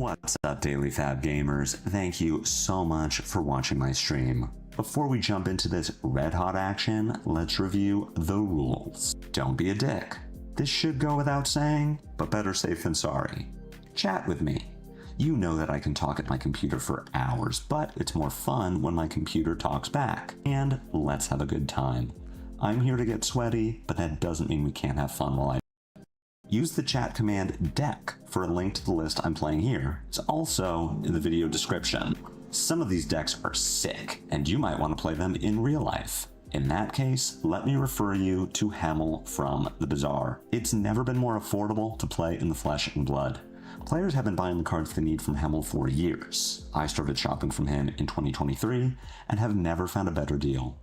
What's up, Daily Fab Gamers? Thank you so much for watching my stream. Before we jump into this red-hot action, let's review the rules. Don't be a dick. This should go without saying, but better safe than sorry. Chat with me. You know that I can talk at my computer for hours, but it's more fun when my computer talks back. And let's have a good time. I'm here to get sweaty, but that doesn't mean we can't have fun while I use the chat command deck for a link to the list I'm playing here. It's also in the video description. Some of these decks are sick, and you might want to play them in real life. In that case, let me refer you to Hemel from the Bazaar. It's never been more affordable to play in the flesh and blood. Players have been buying the cards they need from Hemel for years. I started shopping from him in 2023 and have never found a better deal.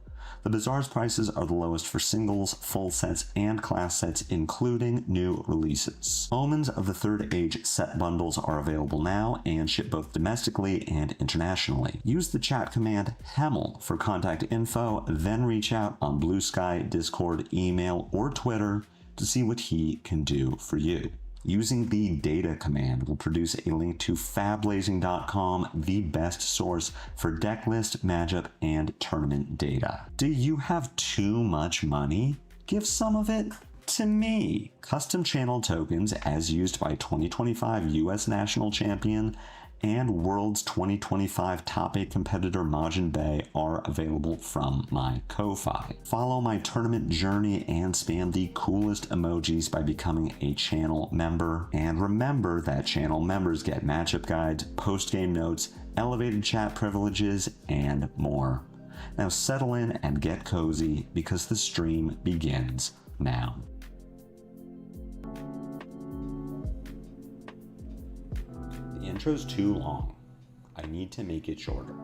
The Bazaar's prices are the lowest for singles, full sets, and class sets, including new releases. Omens of the Third Age set bundles are available now and ship both domestically and internationally. Use the chat command HEMEL for contact info, then reach out on Blue Sky, Discord, email, or Twitter to see what he can do for you. Using the data command will produce a link to Fablazing.com, the best source for deck list, matchup, and tournament data. Do you have too much money? Give some of it to me. Custom channel tokens, as used by 2025 US National Champion and World's 2025 Top 8 competitor Majin Bey, are available from my Ko-Fi. Follow my tournament journey and spam the coolest emojis by becoming a channel member. And remember that channel members get matchup guides, post-game notes, elevated chat privileges, and more. Now settle in and get cozy because the stream begins now. The intro's too long. I need to make it shorter.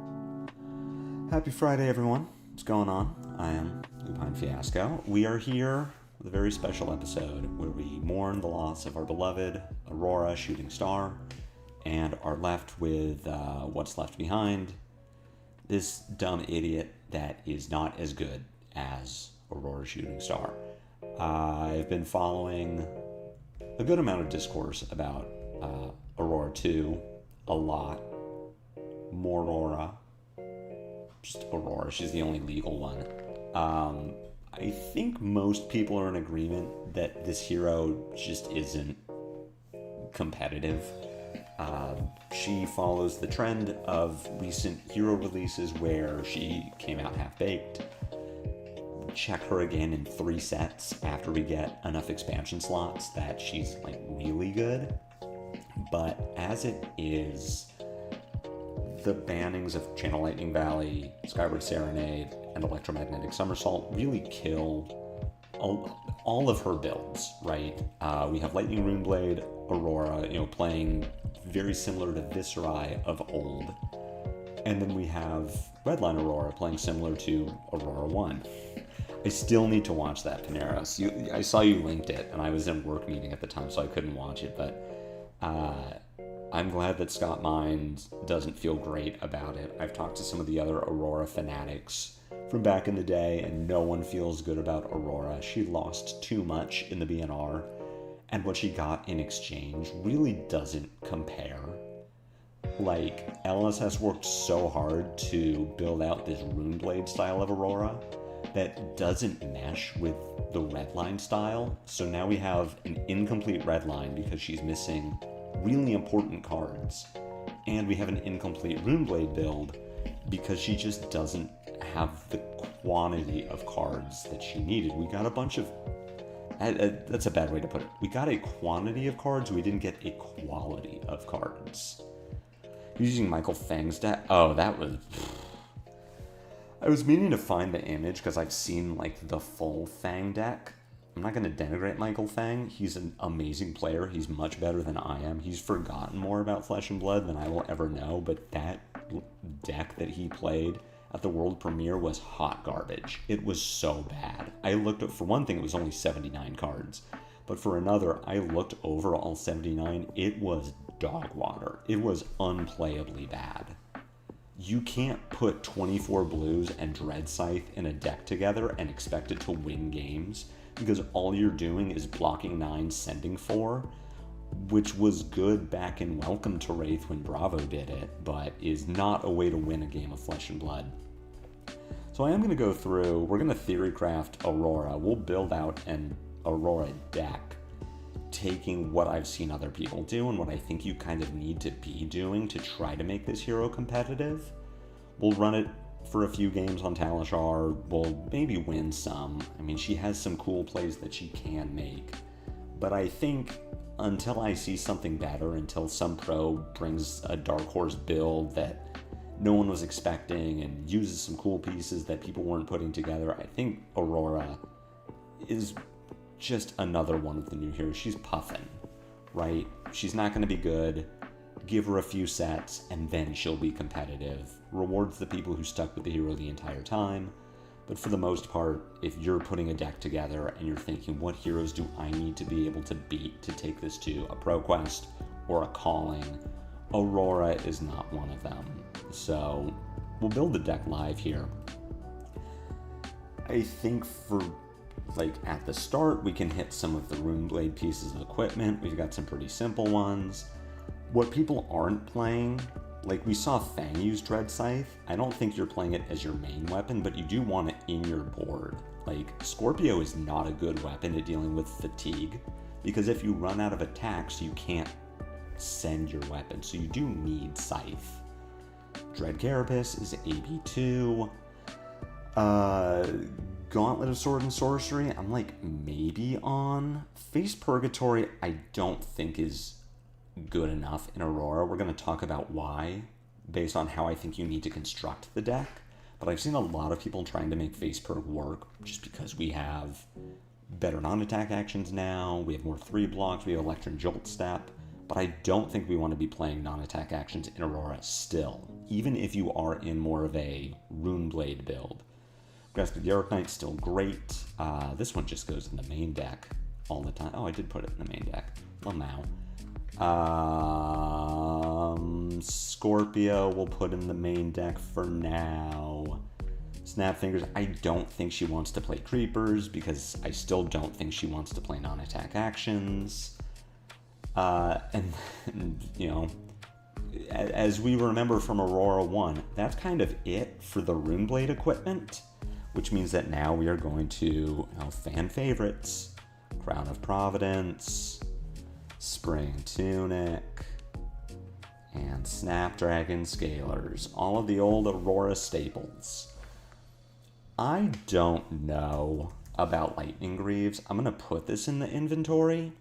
Happy Friday, everyone. What's going on? I am Lupine Fiasco. We are here with a very special episode where we mourn the loss of our beloved Aurora Shooting Star and are left with what's left behind. This dumb idiot that is not as good as Aurora Shooting Star. I've been following a good amount of discourse about Aurora 2, a lot. More Aurora. Just Aurora, she's the only legal one. I think most people are in agreement that this hero just isn't competitive. She follows the trend of recent hero releases where she came out half-baked. Check her again in 3 sets after we get enough expansion slots that she's like really good. But as it is, the bannings of Channel Lightning Valley, Skyward Serenade, and Electromagnetic Somersault really kill all of her builds, right? We have Lightning Runeblade, Aurora, playing very similar to Viserai of old. And then we have Redline Aurora playing similar to Aurora 1. I still need to watch that, Paneros. I saw you linked it, and I was in a work meeting at the time, so I couldn't watch it, but I'm glad that Scott Mines doesn't feel great about it. I've talked to some of the other Aurora fanatics from back in the day, and no one feels good about Aurora. She lost too much in the BNR, and what she got in exchange really doesn't compare. Like, Ellis has worked so hard to build out this Runeblade style of Aurora that doesn't mesh with the Redline style, so now we have an incomplete Redline because she's missing really important cards, and we have an incomplete Runeblade build because she just doesn't have the quantity of cards that she needed. We got a bunch of... that's a bad way to put it. We got a quantity of cards, we didn't get a quality of cards. Using Michael Fang's deck... Oh, that was... I was meaning to find the image because I've seen like the full Fang deck. I'm not going to denigrate Michael Fang. He's an amazing player. He's much better than I am. He's forgotten more about Flesh and Blood than I will ever know, but that deck that he played at the world premiere was hot garbage. It was so bad. I looked at, for one thing, it was only 79 cards, but for another, I looked over all 79. It was dog water. It was unplayably bad. You can't put 24 blues and Dread Scythe in a deck together and expect it to win games, because all you're doing is blocking 9, sending 4. which was good back in Welcome to Wraith when Bravo did it, but is not a way to win a game of Flesh and Blood. So I am going to go through, we're going to theorycraft Aurora. We'll build out an Aurora deck, taking what I've seen other people do and what I think you kind of need to be doing to try to make this hero competitive. We'll run it for a few games on Talishar. We'll maybe win some. I mean, she has some cool plays that she can make. But I think until I see something better, until some pro brings a Dark Horse build that no one was expecting and uses some cool pieces that people weren't putting together, I think Aurora is just another one of the new heroes. She's Puffin, right? She's not going to be good. Give her a few sets, and then she'll be competitive. Rewards the people who stuck with the hero the entire time. But for the most part, if you're putting a deck together and you're thinking, what heroes do I need to be able to beat to take this to a Pro Quest or a Calling, Aurora is not one of them. So we'll build the deck live here. I think for at the start, we can hit some of the Runeblade pieces of equipment. We've got some pretty simple ones. What people aren't playing, we saw Fang use Dread Scythe. I don't think you're playing it as your main weapon, but you do want it in your board. Scorpio is not a good weapon at dealing with fatigue, because if you run out of attacks, you can't send your weapon, so you do need Scythe. Dread Carapace is AB2. Gauntlet of Sword and Sorcery, I'm maybe on. Face Purgatory, I don't think is good enough in Aurora. We're going to talk about why, based on how I think you need to construct the deck. But I've seen a lot of people trying to make Face Purg work just because we have better non-attack actions now, we have more 3 blocks, we have Electron Jolt Step, but I don't think we want to be playing non-attack actions in Aurora still, even if you are in more of a Runeblade build. Grasp of the Arakni, still great. This one just goes in the main deck all the time. Oh, I did put it in the main deck. Lamau. Scorpio we'll put in the main deck for now. Snapfingers, I don't think she wants to play creepers because I still don't think she wants to play non-attack actions. And as we remember from Aurora 1, that's kind of it for the Runeblade equipment, which means that now we are going to fan favorites, Crown of Providence, Spring Tunic, and Snapdragon Scalers, all of the old Aurora staples. I don't know about Lightning Greaves. I'm going to put this in the inventory,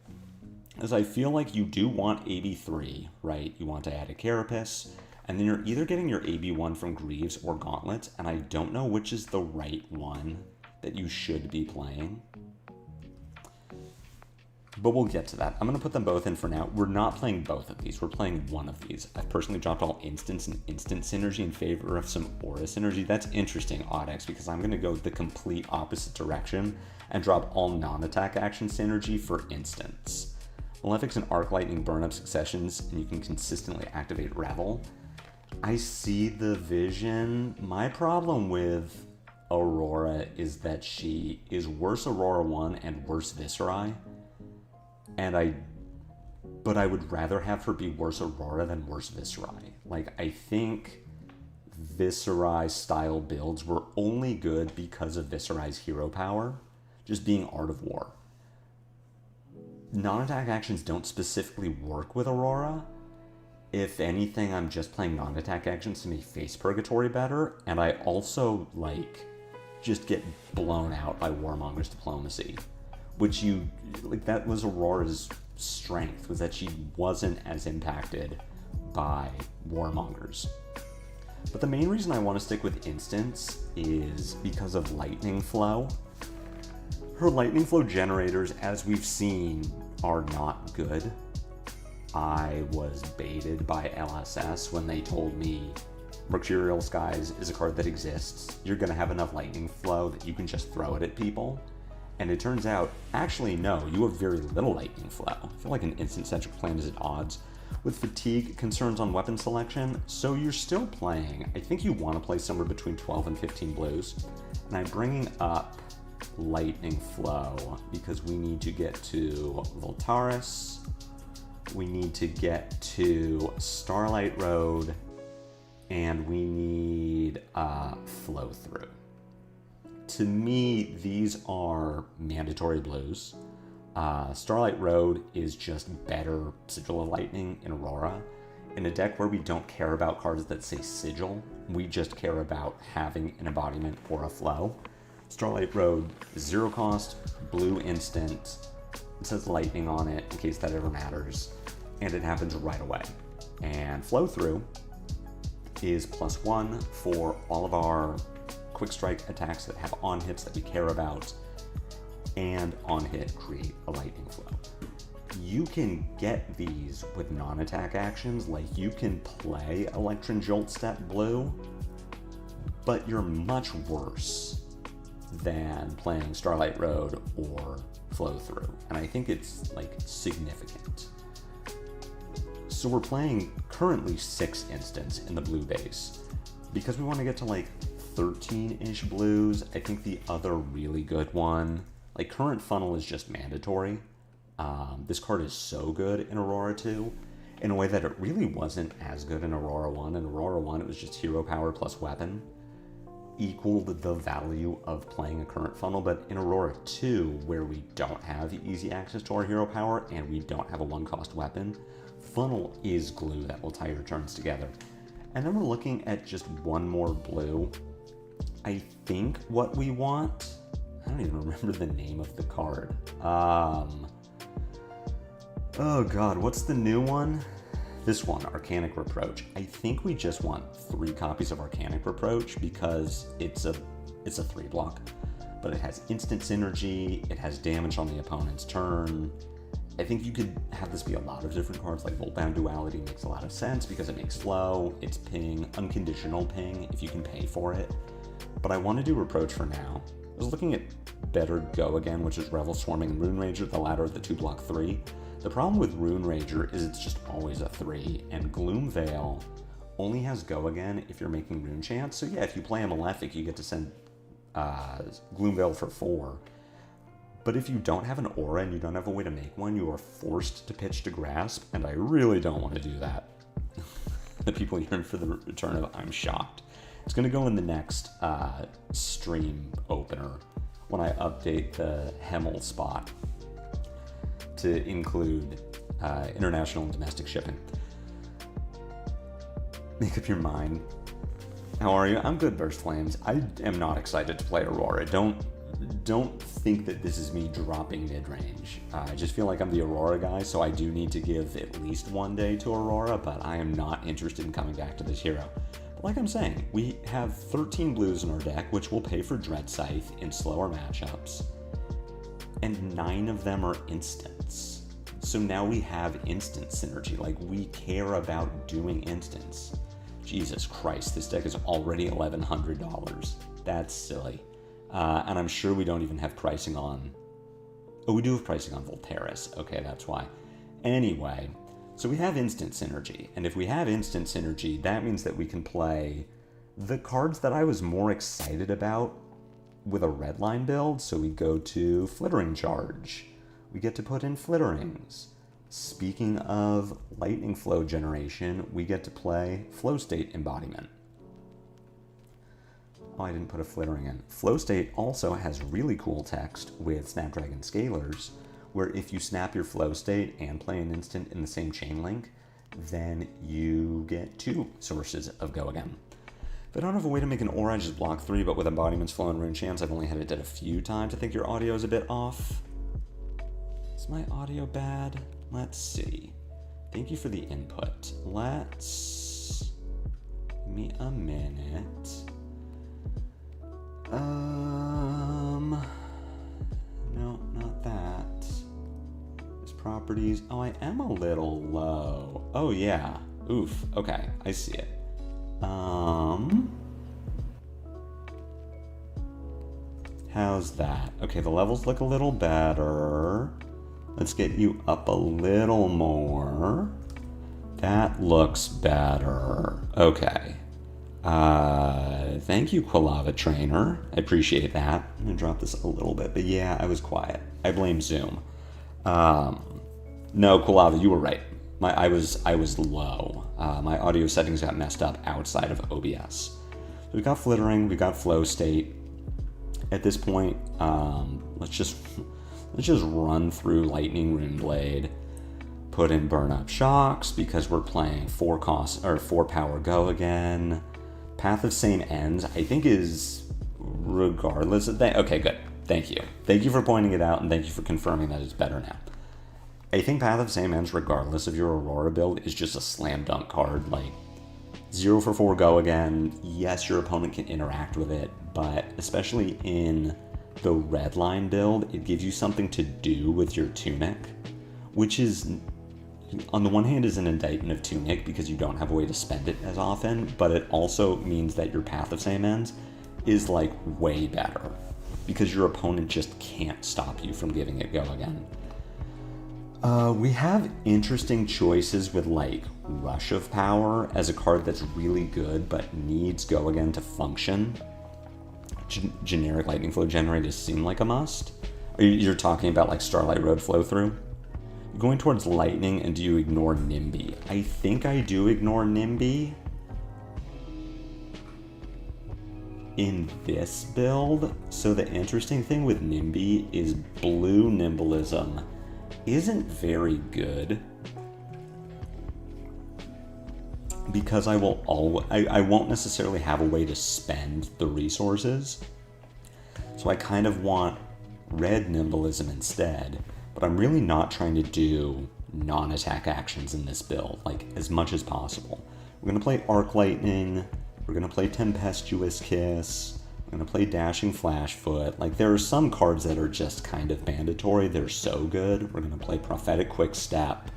as I feel like you do want AB3, right? You want to add a Carapace, and then you're either getting your AB1 from Greaves or Gauntlets, and I don't know which is the right one that you should be playing. But we'll get to that. I'm going to put them both in for now. We're not playing both of these. We're playing one of these. I've personally dropped all instants and instant synergy in favor of some aura synergy. That's interesting, Audex, because I'm going to go the complete opposite direction and drop all non-attack action synergy for instants. Malefics and Arc Lightning burn up successions, and you can consistently activate Revel. I see the vision. My problem with Aurora is that she is worse Aurora 1 and worse Viscerai. But I would rather have her be worse Aurora than worse Viscerai. I think Viscerai style builds were only good because of Viscerai's hero power, just being Art of War. Non-attack actions don't specifically work with Aurora. If anything, I'm just playing non-attack actions to make Face Purgatory better, and I also, just get blown out by Warmonger's Diplomacy. Which that was Aurora's strength, was that she wasn't as impacted by Warmongers. But the main reason I want to stick with instants is because of Lightning Flow. Her Lightning Flow generators, as we've seen, are not good. I was baited by LSS when they told me Mercurial Skies is a card that exists. You're going to have enough Lightning Flow that you can just throw it at people. And it turns out, actually, no, you have very little Lightning Flow. I feel like an instant-centric plan is at odds with fatigue concerns on weapon selection, so you're still playing. I think you want to play somewhere between 12 and 15 blues. And I'm bringing up Lightning Flow because we need to get to Voltaris, we need to get to Starlight Road, and we need Flow Through. To me, these are mandatory blues. Starlight Road is just better Sigil of Lightning in Aurora. In a deck where we don't care about cards that say Sigil, we just care about having an embodiment or a flow. Starlight Road, 0 cost, blue instant. It says lightning on it in case that ever matters, and it happens right away. And Flow Through is +1 for all of our quick strike attacks that have on hits that we care about, and on hit create a lightning flow. You can get these with non-attack actions, like you can play Electron Jolt Step blue, but you're much worse than playing Starlight Road or Flow Through, and I think it's like significant. So we're playing currently 6 instants in the blue base. Because we want to get to like 13-ish blues, I think the other really good one, like Current Funnel is just mandatory. This card is so good in Aurora 2, in a way that it really wasn't as good in Aurora 1. In Aurora 1, it was just hero power plus weapon, equaled the value of playing a Current Funnel, but in Aurora 2, where we don't have easy access to our hero power and we don't have a 1-cost weapon, Funnel is glue that will tie your turns together. And then we're looking at just one more blue. I think what we want, I don't even remember the name of the card. Oh god, what's the new one? This one, Arcanic Reproach. I think we just want 3 copies of Arcanic Reproach because it's a 3-block, but it has instant synergy, it has damage on the opponent's turn. I think you could have this be a lot of different cards, like Voltbound Duality makes a lot of sense because it makes flow, it's ping, unconditional ping if you can pay for it. But I want to do Reproach for now. I was looking at Better Go Again, which is Revel Swarming and Rune Rager, the latter of the 2-block 3. The problem with Rune Rager is it's just always a 3, and Gloom Veil only has Go Again if you're making Rune Chants. So yeah, if you play a Malefic, you get to send Gloom Veil for 4. But if you don't have an aura and you don't have a way to make one, you are forced to pitch to Grasp, and I really don't want to do that. The people yearn for the return of I'm Shocked. It's going to go in the next stream opener when I update the Hemel spot to include international and domestic shipping. Make up your mind. How are you? I'm good, Burst Flames. I am not excited to play Aurora. Don't think that this is me dropping mid-range. I just feel like I'm the Aurora guy, so I do need to give at least one day to Aurora, but I am not interested in coming back to this hero. But like I'm saying, we have 13 blues in our deck, which will pay for Dread Scythe in slower matchups, and 9 of them are instants. So now we have instant synergy, like we care about doing instants. Jesus Christ, this deck is already $1,100. That's silly. And I'm sure we don't even have pricing on... Oh, we do have pricing on Volteris. Okay, that's why. Anyway, so we have instant synergy. And if we have instant synergy, that means that we can play the cards that I was more excited about with a redline build. So we go to Flittering Charge. We get to put in Flitterings. Speaking of Lightning Flow generation, we get to play Flow State Embodiment. Oh, I didn't put a Flittering in. Flow State also has really cool text with Snapdragon Scalers, where if you snap your Flow State and play an instant in the same chain link, then you get 2 sources of Go Again. If I don't have a way to make an aura, I just block 3, but with embodiments, flow, and rune chants, I've only had it did a few times. I think your audio is a bit off. Is my audio bad? Let's see. Thank you for the input. Let's... Give me a minute. No, not that. There's properties. Oh, I am a little low. Oh, yeah. Oof. Okay, I see it. How's that? Okay, the levels look a little better. Let's get you up a little more. That looks better. Okay. Thank you, Quilava Trainer. I appreciate that. I'm gonna drop this a little bit, but yeah, I was quiet. I blame Zoom. No, Quilava, you were right. I was low. My audio settings got messed up outside of OBS. So we've got flittering, we've got flow state. At this point, let's just run through Lightning Runeblade, put in Burn Up Shocks because we're playing 4 power go again. Path of Same Ends, I think, is regardless of that. Okay, good. Thank you. Thank you for pointing it out, and thank you for confirming that it's better now. I think Path of Same Ends, regardless of your Aurora build, is just a slam dunk card. Like, 0 for 4 go again. Yes, your opponent can interact with it, but especially in the red line build, it gives you something to do with your Tunic, which is, on the one hand, is an indictment of Tunic because you don't have a way to spend it as often, but it also means that your Path of Same Ends is like way better because your opponent just can't stop you from giving it go again. We have interesting choices with like Rush of Power as a card that's really good but needs go again to function. Generic Lightning Flow generators seem like a must. You're talking about like Starlight Road flow through? Going towards Lightning, and do you ignore NIMBY? I think I do ignore NIMBY in this build. So the interesting thing with NIMBY is blue Nimblism isn't very good because I won't necessarily have a way to spend the resources. So I kind of want red Nimblism instead, but I'm really not trying to do non-attack actions in this build, like as much as possible. We're going to play Arc Lightning, we're going to play Tempestuous Kiss, we're going to play Dashing Flashfoot. Like, there are some cards that are just kind of mandatory, they're so good. We're going to play Prophetic Quickstep.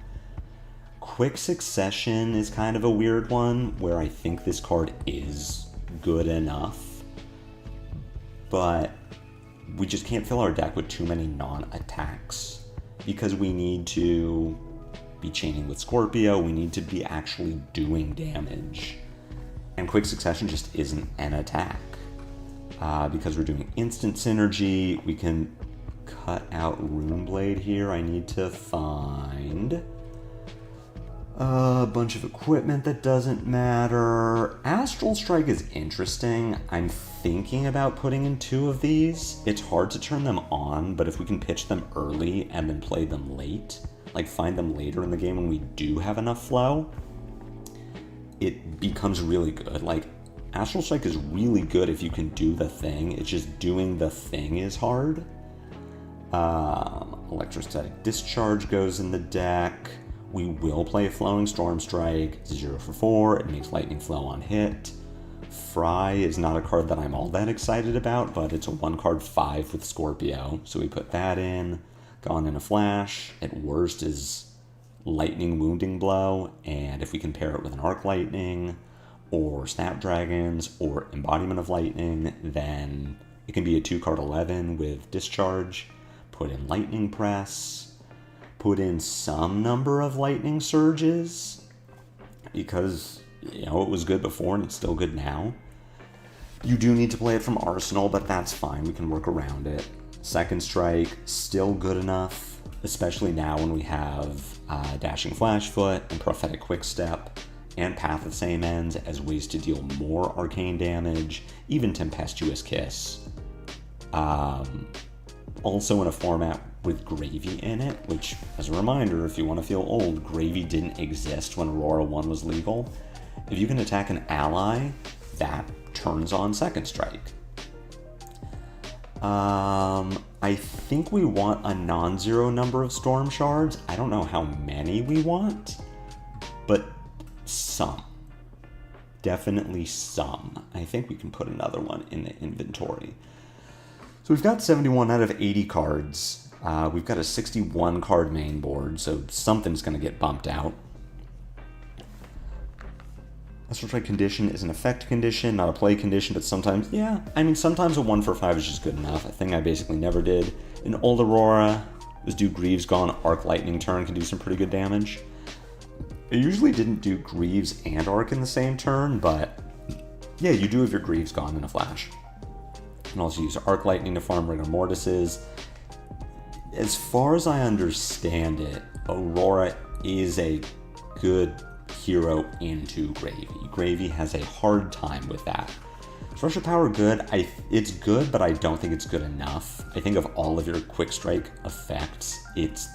Quick Succession is kind of a weird one, where I think this card is good enough, but we just can't fill our deck with too many non-attacks because we need to be chaining with Scorpio, we need to be actually doing damage. And Quick Succession just isn't an attack. Because we're doing instant synergy, we can cut out Runeblade here. I need to find a bunch of equipment that doesn't matter. Astral Strike is interesting. I'm thinking about putting in 2 of these. It's hard to turn them on, but if we can pitch them early and then play them late, like find them later in the game when we do have enough flow, it becomes really good. Like, Astral Strike is really good if you can do the thing. It's just doing the thing is hard. Electrostatic Discharge goes in the deck. We will play Flowing Storm Strike. 0 for 4. It makes Lightning Flow on hit. Fry is not a card that I'm all that excited about, but it's a 1-card 5 with Scorpio. So we put that in. Gone in a flash. At worst is Lightning Wounding Blow. And if we can pair it with an Arc Lightning or Snapdragons or Embodiment of Lightning, then it can be a 2-card 11 with Discharge. Put in Lightning Press. Put in some number of Lightning Surges because, you know, it was good before and it's still good now. You do need to play it from Arsenal, but that's fine. We can work around it. Second Strike, still good enough, especially now when we have Dashing Flashfoot and Prophetic Quickstep and Path of Same Ends as ways to deal more arcane damage, even Tempestuous Kiss. Also in a format with Gravy in it, which, as a reminder, if you want to feel old, Gravy didn't exist when Aurora 1 was legal. If you can attack an ally, that turns on Second Strike. I think we want a non-zero number of Storm Shards. I don't know how many we want, but some. Definitely some. I think we can put another one in the inventory. So we've got 71 out of 80 cards. We've got a 61 card main board, so something's going to get bumped out. Astral Strike condition is an effect condition, not a play condition, but sometimes, yeah, I mean, sometimes a 1 for 5 is just good enough. A thing I basically never did. In Old Aurora, this do Greaves Gone, Arc Lightning turn can do some pretty good damage. I usually didn't do Greaves and Arc in the same turn, but yeah, you do have your Greaves Gone in a flash. You can also use Arc Lightning to farm Rigor Mortises. As far as I understand it, Aurora is a good hero into Gravy. Gravy has a hard time with that. Is Rush of Power good? It's good, but I don't think it's good enough. I think of all of your Quick Strike effects, it's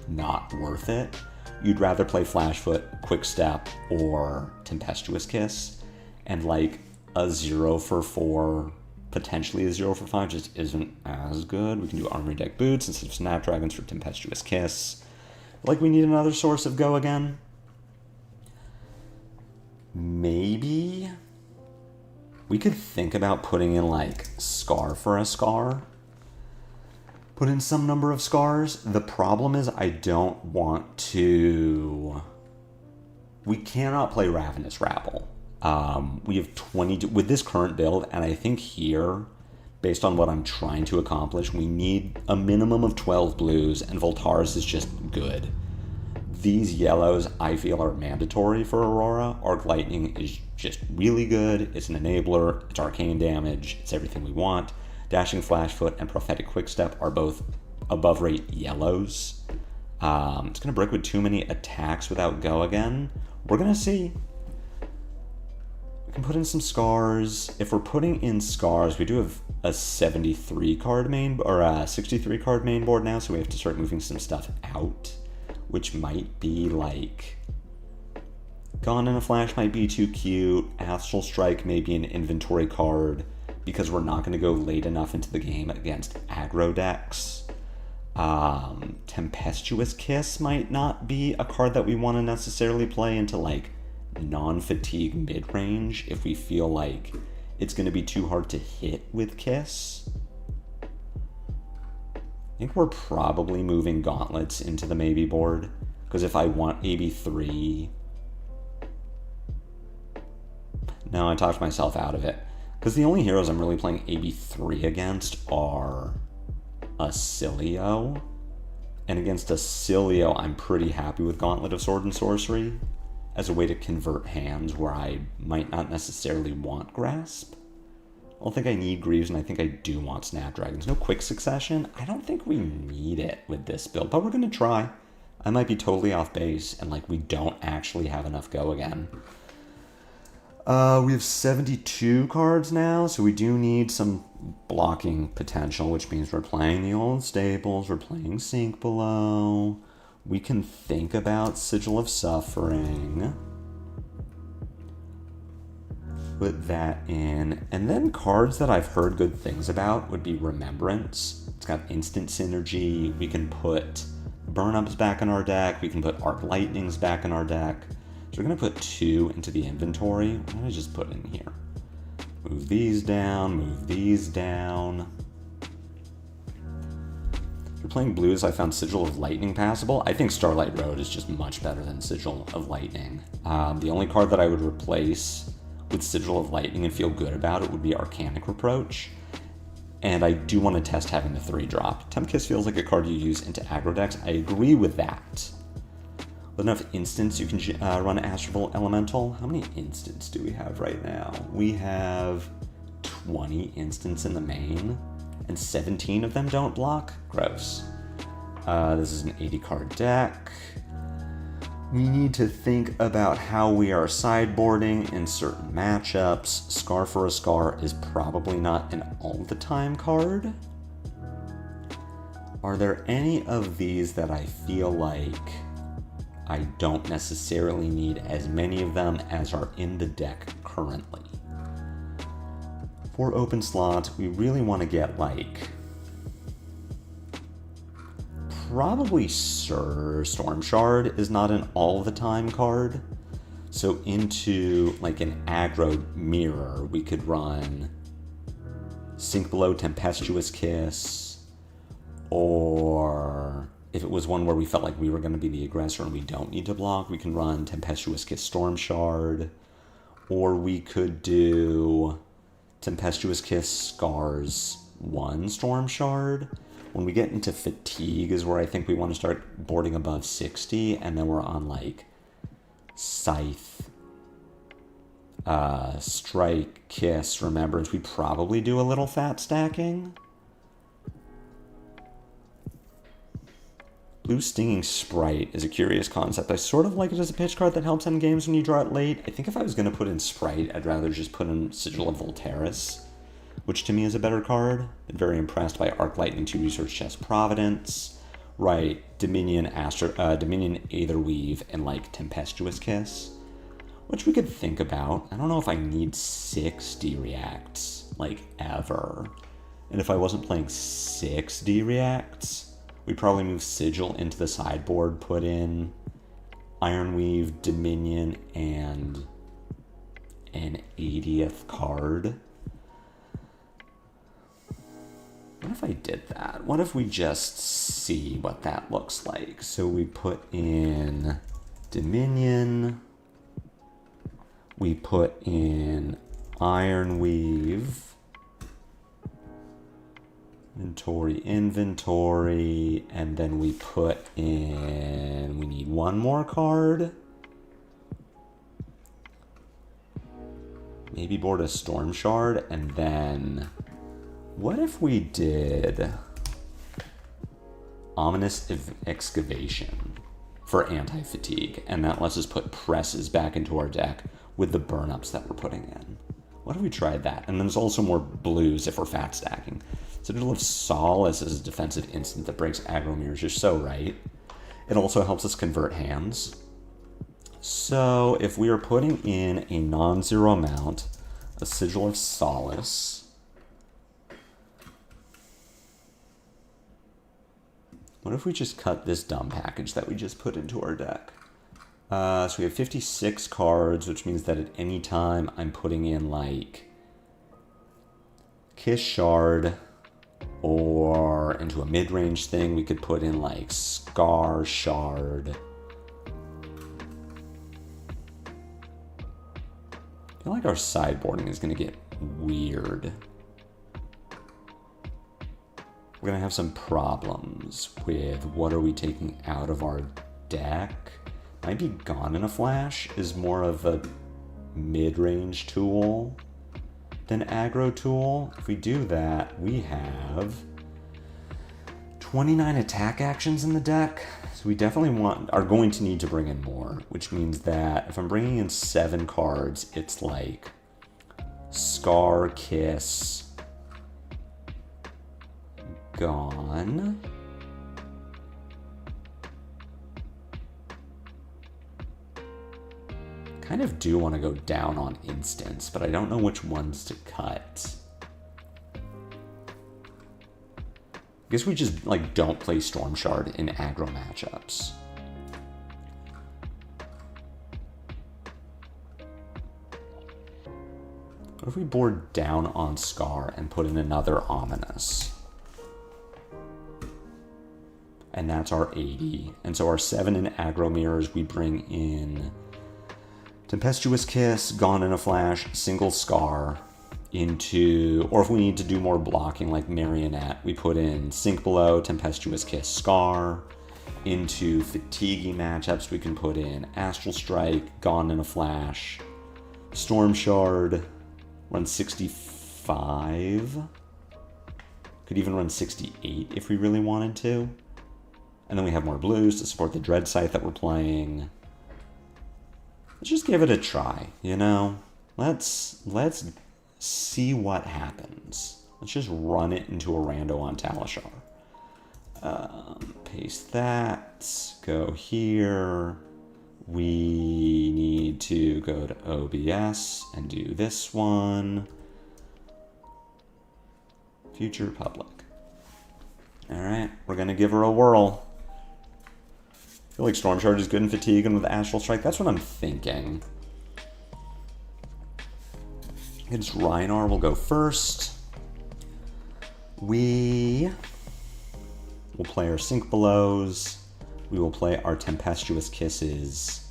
not worth it. You'd rather play Flash Foot, Quick Step, or Tempestuous Kiss, and like a 0 for 4, potentially a 0 for 5 just isn't as good. We can do Armory Deck Boots instead of Snapdragons for Tempestuous Kiss. Like we need another source of Go again. Maybe we could think about putting in like Scar for a Scar. Put in some number of scars. The problem is I don't want to... We cannot play Ravenous Rabble. We have 20... With this current build, and I think here, based on what I'm trying to accomplish, we need a minimum of 12 blues, and Voltaris is just good. These yellows, I feel, are mandatory for Aurora. Arc Lightning is just really good. It's an enabler. It's arcane damage. It's everything we want. Dashing Flash Foot and Prophetic Quickstep are both above rate yellows. It's going to break with too many attacks without Go again. We're going to see. We can put in some scars. If we're putting in scars, we do have a 73 card main, or a 63 card main board now, so we have to start moving some stuff out, which might be like... Gone in a Flash might be too cute. Astral Strike may be an inventory card, because we're not going to go late enough into the game against aggro decks. Tempestuous Kiss might not be a card that we want to necessarily play into like non-fatigue mid-range if we feel like it's going to be too hard to hit with Kiss. I think we're probably moving Gauntlets into the maybe board, because if I want AB3... No, I talked myself out of it. Because the only heroes I'm really playing AB3 against are Acilio. And against Acilio, I'm pretty happy with Gauntlet of Sword and Sorcery as a way to convert hands where I might not necessarily want Grasp. I don't think I need Greaves, and I think I do want Snapdragons. No Quick Succession? I don't think we need it with this build, but we're going to try. I might be totally off base, and like we don't actually have enough Go again. We have 72 cards now, so we do need some blocking potential, which means we're playing the old staples, we're playing Sink Below. We can think about Sigil of Suffering. Put that in. And then cards that I've heard good things about would be Remembrance. It's got instant synergy. We can put Burn-Ups back in our deck. We can put Arc Lightnings back in our deck. So we're going to put 2 into the inventory. What did I just put in here? Move these down, move these down. If you're playing blues, I found Sigil of Lightning passable. I think Starlight Road is just much better than Sigil of Lightning. The only card that I would replace with Sigil of Lightning and feel good about it would be Arcanic Reproach. And I do want to test having the 3-drop. Temp Kiss feels like a card you use into aggro decks. I agree with that. With enough instants, you can run Astral Elemental. How many instants do we have right now? We have 20 instants in the main, and 17 of them don't block? Gross. This is an 80-card deck. We need to think about how we are sideboarding in certain matchups. Scar for a Scar is probably not an all-the-time card. Are there any of these that I feel like I don't necessarily need as many of them as are in the deck currently? For open slots, we really want to get like probably Storm Shard is not an all-the-time card. So into like an aggro mirror, we could run Sink Below Tempestuous Kiss, or if it was one where we felt like we were going to be the aggressor and we don't need to block, we can run Tempestuous Kiss Storm Shard, or we could do Tempestuous Kiss Scars 1 Storm Shard. When we get into Fatigue is where I think we want to start boarding above 60, and then we're on like Scythe, Strike, Kiss, Remembrance. We probably do a little fat stacking. Blue Stinging Sprite is a curious concept. I sort of like it as a pitch card that helps end games when you draw it late. I think if I was going to put in Sprite, I'd rather just put in Sigil of Voltaris, which to me is a better card. Been very impressed by Arc Lightning 2 Research Chest Providence. Right, Dominion Aetherweave, and like Tempestuous Kiss, which we could think about. I don't know if I need 6 D-Reacts, like, ever. And if I wasn't playing 6 D-Reacts, we'd probably move Sigil into the sideboard, put in Ironweave, Dominion, and an 80th card. What if I did that? What if we just see what that looks like? So we put in Dominion, we put in Ironweave, inventory, and then we put in, we need one more card. Maybe board a Storm Shard, and then what if we did Ominous Excavation for anti-fatigue, and that lets us put presses back into our deck with the burn-ups that we're putting in. What if we tried that? And then there's also more blues if we're fat stacking. Citadel of Solace is a defensive instant that breaks aggro mirrors. You're so right. It also helps us convert hands. So if we are putting in a non-zero amount, a Sigil of Solace, what if we just cut this dumb package that we just put into our deck? So we have 56 cards, which means that at any time I'm putting in like Kiss Shard, or into a mid-range thing, we could put in like Scar Shard. I feel like our sideboarding is going to get weird. We're going to have some problems with what are we taking out of our deck. Might be Gone in a Flash is more of a mid-range tool than aggro tool. If we do that, we have 29 attack actions in the deck. So we definitely are going to need to bring in more, which means that if I'm bringing in 7 cards, it's like Scar, Kiss, Gone, kind of do want to go down on instants, but I don't know which ones to cut. I guess we just like don't play Storm Shard in aggro matchups. What if we board down on Scar and put in another Ominous? And that's our 80. And so our 7 in aggro mirrors, we bring in Tempestuous Kiss, Gone in a Flash, single Scar into, or if we need to do more blocking like Marionette, we put in Sink Below, Tempestuous Kiss, Scar. Into fatiguing matchups, we can put in Astral Strike, Gone in a Flash, Storm Shard, run 65. Could even run 68 if we really wanted to. And then we have more blues to support the Dread Scythe that we're playing. Let's just give it a try, you know? Let's see what happens. Let's just run it into a rando on Talishar. Paste that. Go here. We need to go to OBS and do this one. Future Public. Alright, we're going to give her a whirl. I feel like Storm Shard is good in Fatigue and with Astral Strike. That's what I'm thinking. Against Rhinar, we'll go first. We will play our Sink Belows. We will play our Tempestuous Kisses.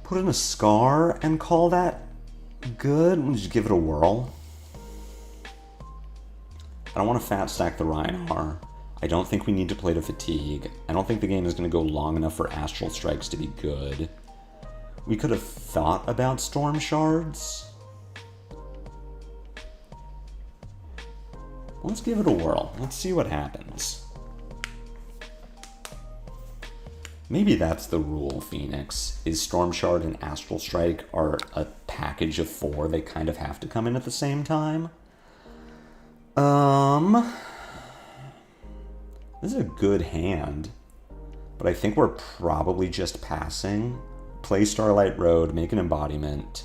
Put in a Scar and call that good. We'll just give it a whirl. I don't want to fat stack the Rhinar. I don't think we need to play to Fatigue. I don't think the game is going to go long enough for Astral Strikes to be good. We could have thought about Storm Shards. Let's give it a whirl. Let's see what happens. Maybe that's the rule, Phoenix, is Storm Shard and Astral Strike are a package of 4. They kind of have to come in at the same time. This is a good hand, but I think we're probably just passing. Play Starlight Road, make an embodiment.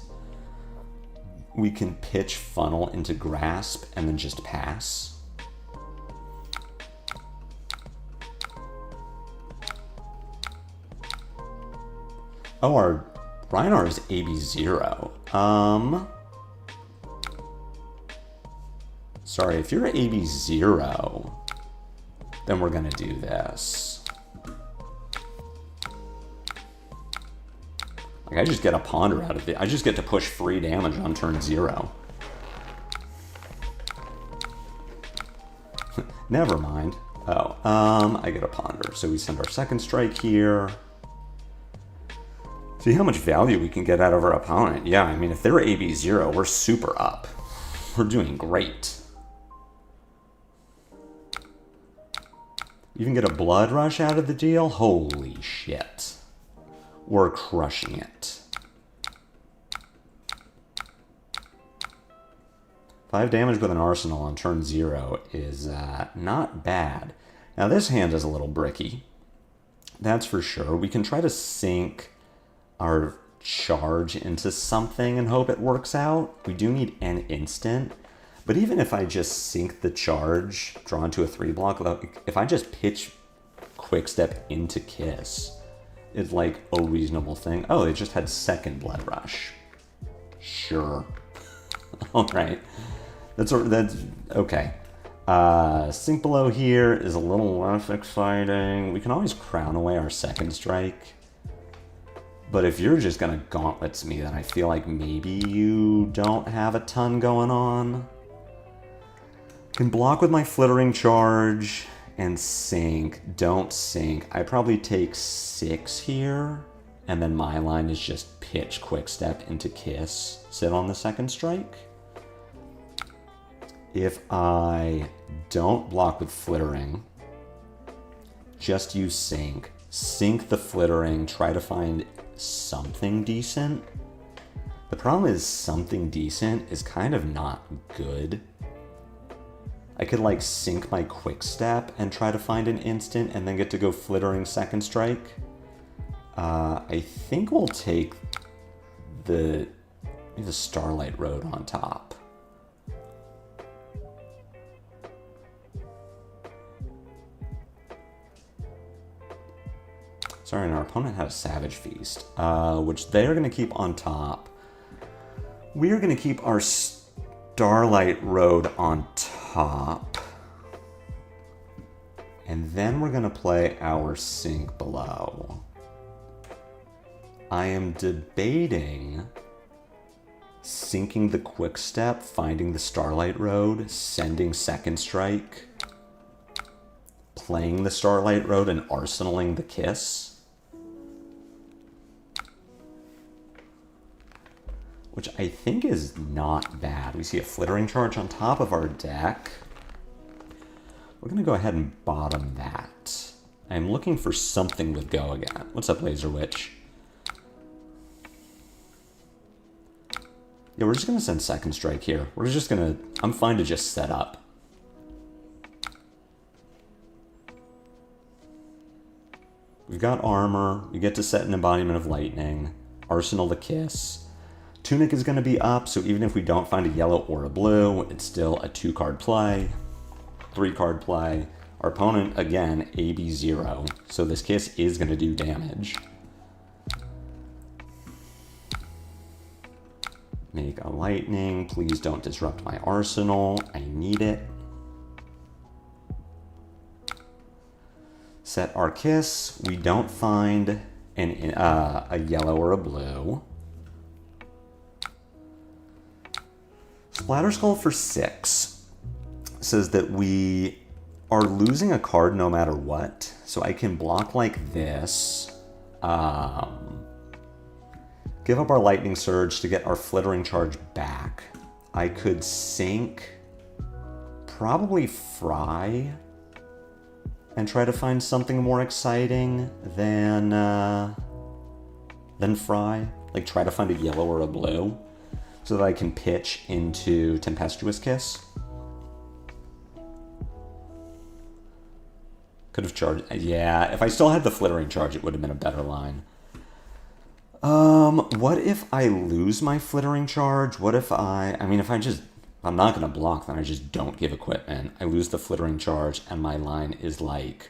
We can pitch Funnel into Grasp and then just pass. Oh, our Rhinar is AB0. Sorry, if you're AB0, then we're gonna do this. Like, I just get a Ponder out of it. I just get to push free damage on turn 0. Never mind. Oh, I get a Ponder. So we send our second strike here. See how much value we can get out of our opponent. Yeah, I mean, if they're AB0, we're super up. We're doing great. Even get a Blood Rush out of the deal? Holy shit. We're crushing it. 5 damage with an Arsenal on turn 0 is not bad. Now this hand is a little bricky. That's for sure. We can try to sink our charge into something and hope it works out. We do need an instant. But even if I just sink the charge, draw into a 3 block, if I just pitch Quickstep into Kiss, it's like a reasonable thing. Oh, they just had second Blood Rush. Sure. All right. That's okay. Sink below here is a little less exciting. We can always crown away our second strike. But if you're just gonna gauntlets me, then I feel like maybe you don't have a ton going on. Can block with my Flittering Charge and sink. Don't sink. I probably take 6 here, and then my line is just pitch Quickstep into Kiss, sit on the second strike. If I don't block with Flittering, just use sink. Sink the Flittering, try to find something decent. The problem is something decent is kind of not good. I could like sink my Quickstep and try to find an instant and then get to go Flittering second strike. I think we'll take the Starlight Road on top. Sorry, and our opponent had a Savage Feast, which they're going to keep on top. We're going to keep our Starlight Road on top. And then we're going to play our Sink below. I am debating sinking the Quickstep, finding the Starlight Road, sending second strike, playing the Starlight Road, and arsenaling the Kiss. Which I think is not bad. We see a Flittering Charge on top of our deck. We're going to go ahead and bottom that. I'm looking for something with Go again. What's up, Laser Witch? Yeah, we're just going to send second strike here. We're just going to... I'm fine to just set up. We've got armor. We get to set an Embodiment of Lightning. Arsenal the Kiss. Tunic is going to be up, so even if we don't find a yellow or a blue, it's still a 2-card play, 3-card play. Our opponent, again, AB0, so this Kiss is going to do damage. Make a lightning. Please don't disrupt my arsenal. I need it. Set our Kiss. We don't find a yellow or a blue. Splatter Skull for 6 says that we are losing a card no matter what. So I can block like this. Give up our Lightning Surge to get our Flittering Charge back. I could sink, probably Fry, and try to find something more exciting than Fry. Like, try to find a yellow or a blue so that I can pitch into Tempestuous Kiss. Could have charged. Yeah, if I still had the Flittering Charge, it would have been a better line. What if I lose my Flittering Charge? What if I'm not going to block, then I just don't give equipment. I lose the Flittering Charge, and my line is like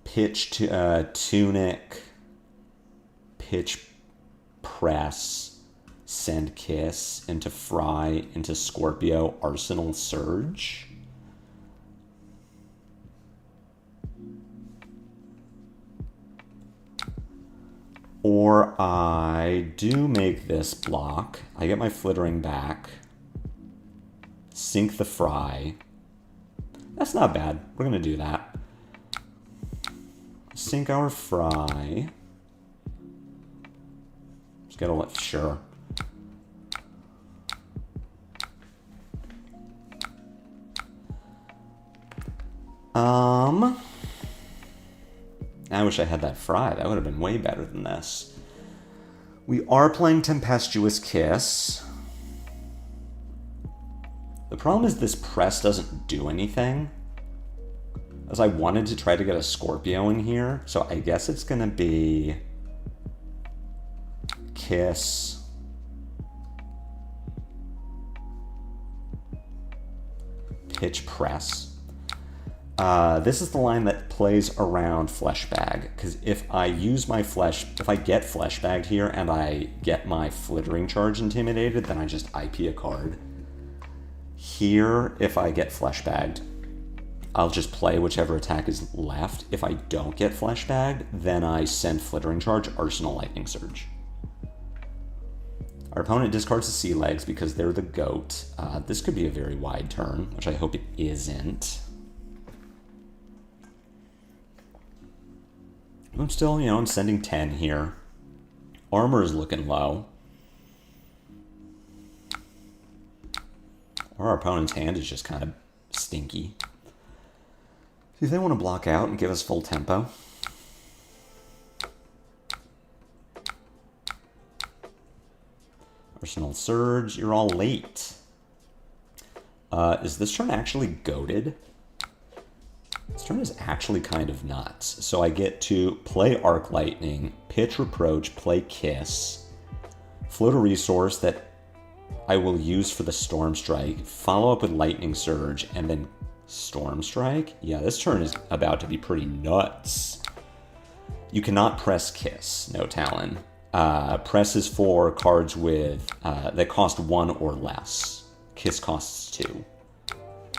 pitch to Tunic, pitch press, send Kiss into Fry, into Scorpio, Arsenal Surge. Or I do make this block. I get my Flittering back. Sink the Fry. That's not bad. We're going to do that. Sink our Fry. Just gotta let... Sure. I wish I had that Fry. That would have been way better than this. We are playing Tempestuous Kiss. The problem is this press doesn't do anything. As I wanted to try to get a Scorpio in here, so I guess it's going to be Kiss, pitch press. This is the line that plays around Flesh Bag, because if I get Flesh Bagged here and I get my Flittering Charge intimidated, then I just IP a card. Here, if I get Flesh Bagged, I'll just play whichever attack is left. If I don't get Flesh Bagged, then I send Flittering Charge, Arsenal Lightning Surge. Our opponent discards the Sea Legs because they're the goat. This could be a very wide turn, which I hope it isn't. I'm still, I'm sending 10 here. Armor is looking low. Or our opponent's hand is just kind of stinky. Do they want to block out and give us full tempo? Arsenal Surge, you're all late. Is this turn actually goated? This turn is actually kind of nuts. So I get to play Arc Lightning, pitch Reproach, play Kiss, float a resource that I will use for the Storm Strike, follow up with Lightning Surge, and then Storm Strike? Yeah, this turn is about to be pretty nuts. You cannot press Kiss, no Talon. Press is for cards with that cost 1 or less. Kiss costs 2.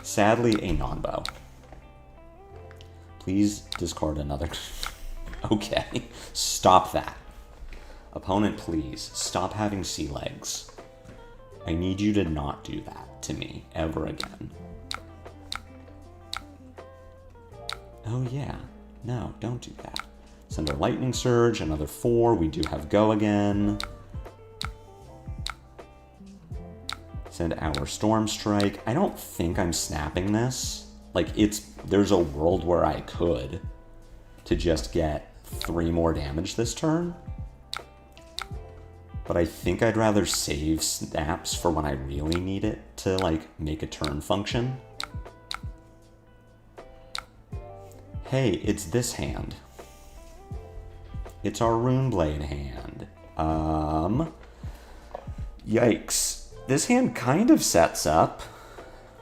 Sadly, a non-bow. Please discard another. Okay, stop that. Opponent, please, stop having Sea Legs. I need you to not do that to me ever again. Oh yeah, no, don't do that. Send our Lightning Surge, another 4. We do have Go again. Send our Storm Strike. I don't think I'm snapping this. Like, there's a world where I could to just get 3 more damage this turn. But I think I'd rather save snaps for when I really need it to, like, make a turn function. Hey, it's this hand. It's our Runeblade hand. Yikes. This hand kind of sets up.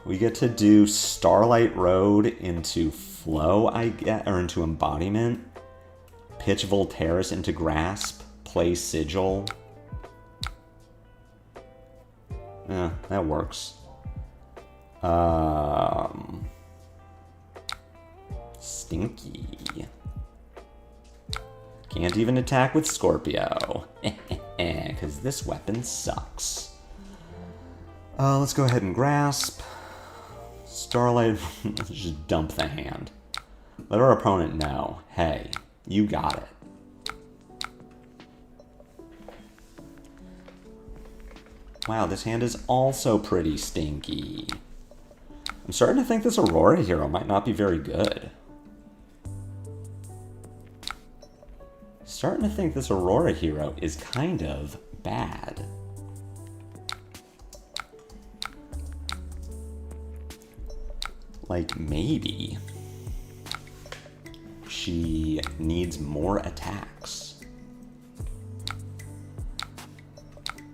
We get to do Starlight Road into Flow, or into Embodiment. Pitch Voltaris into Grasp. Play Sigil. That works. Stinky. Can't even attack with Scorpio. Because this weapon sucks. Let's go ahead and Grasp. Starlight, let's just dump the hand. Let our opponent know, hey, you got it. Wow, this hand is also pretty stinky. I'm starting to think this Aurora hero might not be very good. Starting to think this Aurora hero is kind of bad. Like, maybe she needs more attacks.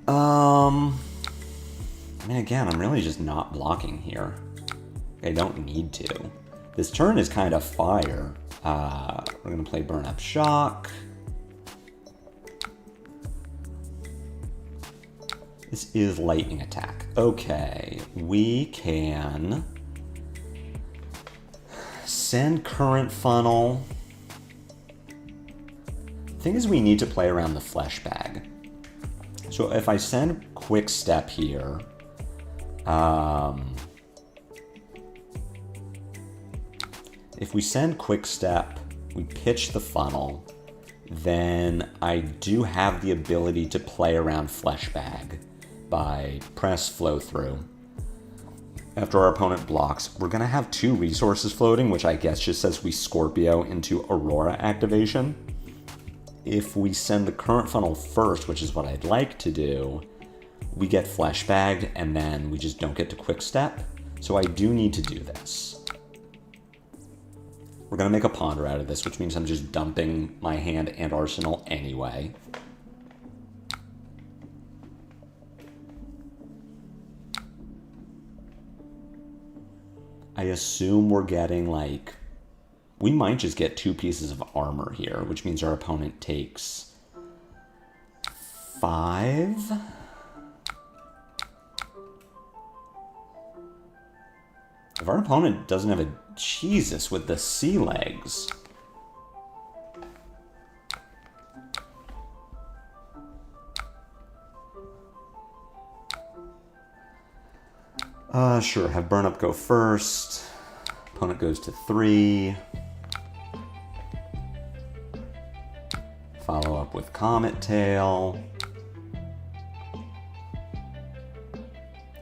I mean, again, I'm really just not blocking here. I don't need to. This turn is kind of fire. We're gonna play Burn Up Shock. This is lightning attack. Okay, we can send current funnel. Thing is, we need to play around the flesh bag. So if I send quick step here, if we send quick step, we pitch the funnel, then I do have the ability to play around flesh bag by press flow through. After our opponent blocks, we're gonna have 2 resources floating, which I guess just says we Scorpio into Aurora activation. If we send the current funnel first, which is what I'd like to do, we get flesh bagged and then we just don't get to quick step. So I do need to do this. We're gonna make a ponder out of this, which means I'm just dumping my hand and arsenal anyway. I assume we're getting like, we might just get 2 pieces of armor here, which means our opponent takes 5. If our opponent doesn't have a Jesus with the sea legs. Sure, have Burn Up go first. Opponent goes to 3. Follow up with Comet Tail.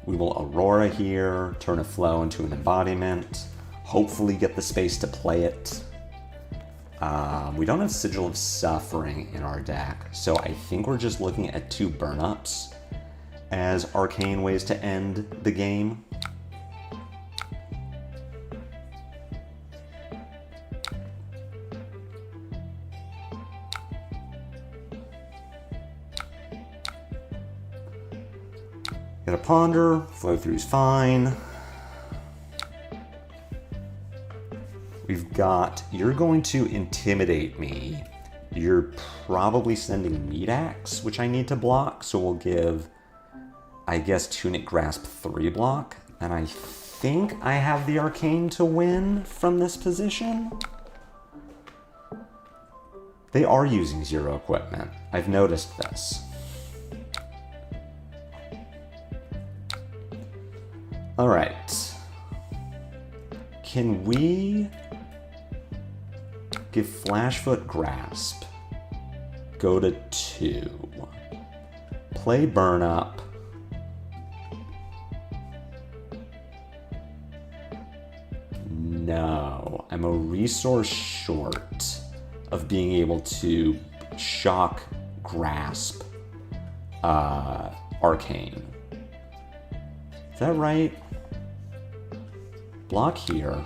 We will Aurora here, turn a flow into an embodiment. Hopefully get the space to play it. We don't have Sigil of Suffering in our deck, so I think we're just looking at 2 burn-ups as arcane ways to end the game. Get a ponder, flow through's fine. We've got, you're going to intimidate me. You're probably sending Meat Axe, which I need to block, so we'll give, I guess, Tunic Grasp 3 block. And I think I have the arcane to win from this position. They are using 0 equipment. I've noticed this. All right. Can we give Flashfoot Grasp? Go to 2. Play Burn Up. No, I'm a resource short of being able to shock Grasp Arcane. Is that right? Block here,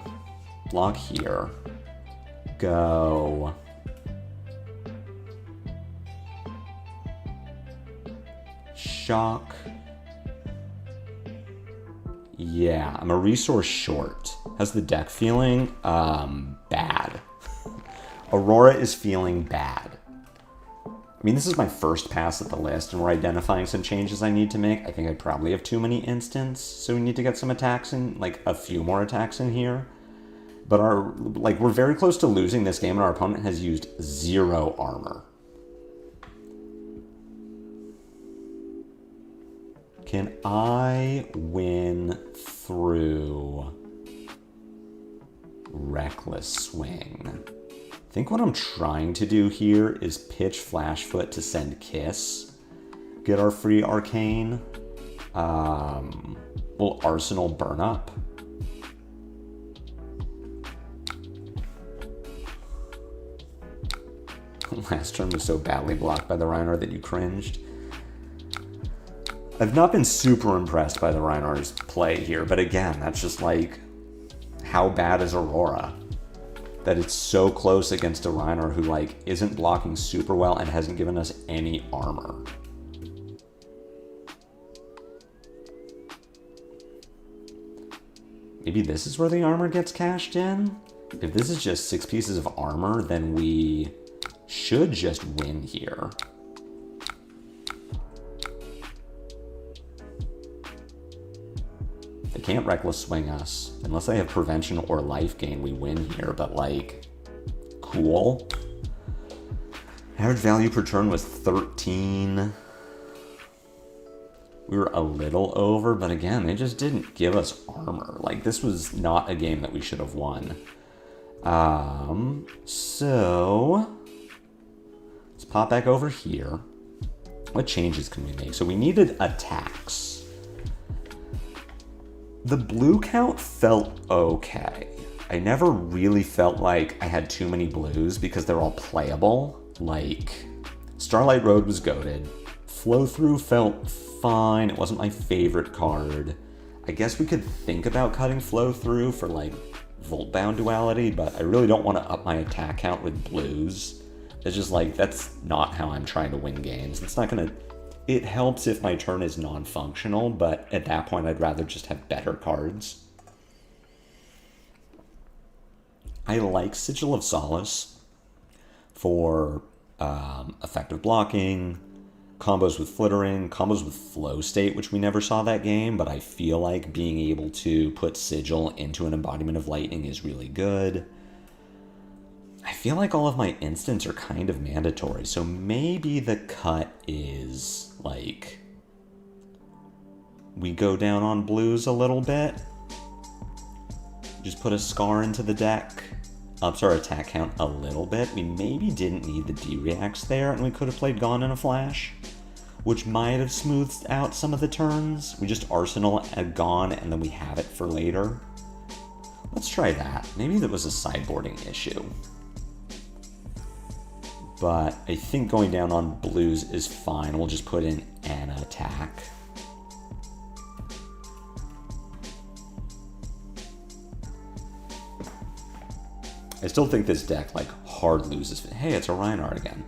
go. Shock. Yeah, I'm a resource short. How's the deck feeling? Bad. Aurora is feeling bad. I mean, this is my first pass at the list, and we're identifying some changes I need to make. I think I probably have too many instants, so we need to get some attacks in, like a few more attacks in here. But we're very close to losing this game, and our opponent has used 0 armor. Can I win through Reckless Swing? I think what I'm trying to do here is pitch Flashfoot to send Kiss. Get our free arcane. We'll Arsenal Burn Up. last turn was so badly blocked by the Rhinar that you cringed. I've not been super impressed by the Rhinar's play here, but again, that's just like, how bad is Aurora? That it's so close against a Rhinar who like isn't blocking super well and hasn't given us any armor. Maybe this is where the armor gets cashed in? If this is just 6 pieces of armor, then we should just win here. They can't reckless swing us. Unless they have prevention or life gain, we win here, but like, cool. Average value per turn was 13. We were a little over, but again, they just didn't give us armor. Like, this was not a game that we should have won. So let's pop back over here. What changes can we make? So we needed attacks. The blue count felt okay. I never really felt like I had too many blues because they're all playable. Like, Starlight Road was goated. Flow Through felt fine. It wasn't my favorite card. I guess we could think about cutting Flow Through for like Voltbound duality, but I really don't want to up my attack count with blues. It's just like, that's not how I'm trying to win games. It's not gonna... It helps if my turn is non-functional, but at that point I'd rather just have better cards. I like Sigil of Solace for effective blocking, combos with Flittering, combos with Flow State, which we never saw that game, but I feel like being able to put Sigil into an embodiment of lightning is really good. I feel like all of my instants are kind of mandatory, so maybe the cut is, like, we go down on blues a little bit. Just put a Scar into the deck. Ups our attack count a little bit. We maybe didn't need the D-Reacts there, and we could have played Gone in a Flash, which might have smoothed out some of the turns. We just Arsenal a Gone, and then we have it for later. Let's try that. Maybe that was a sideboarding issue. But I think going down on blues is fine. We'll just put in an attack. I still think this deck, like, hard loses. Hey, it's a Rhinar again.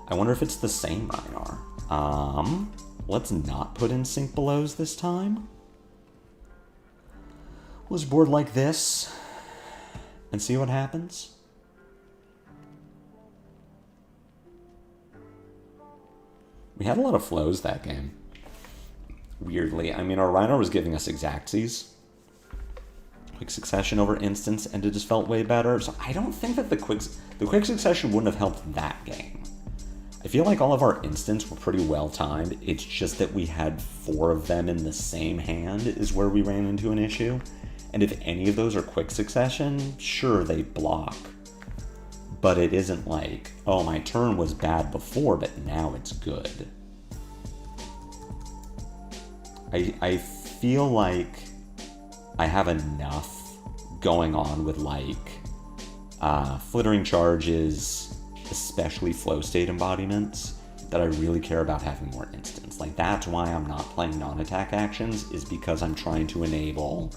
I wonder if it's the same Rhinar. Let's not put in Sink Belows this time. We'll just board like this and see what happens. We had a lot of flows that game. Weirdly. I mean, our Rhinar was giving us Exactsies. Quick Succession over Instance, and it just felt way better. So I don't think that the Quick Succession wouldn't have helped that game. I feel like all of our instants were pretty well timed. It's just that we had 4 of them in the same hand is where we ran into an issue. And if any of those are Quick Succession, sure, they block. But it isn't like, oh, my turn was bad before, but now it's good. I feel like I have enough going on with, like, Flittering Charges, especially Flow State embodiments, that I really care about having more instants. Like, that's why I'm not playing non-attack actions, is because I'm trying to enable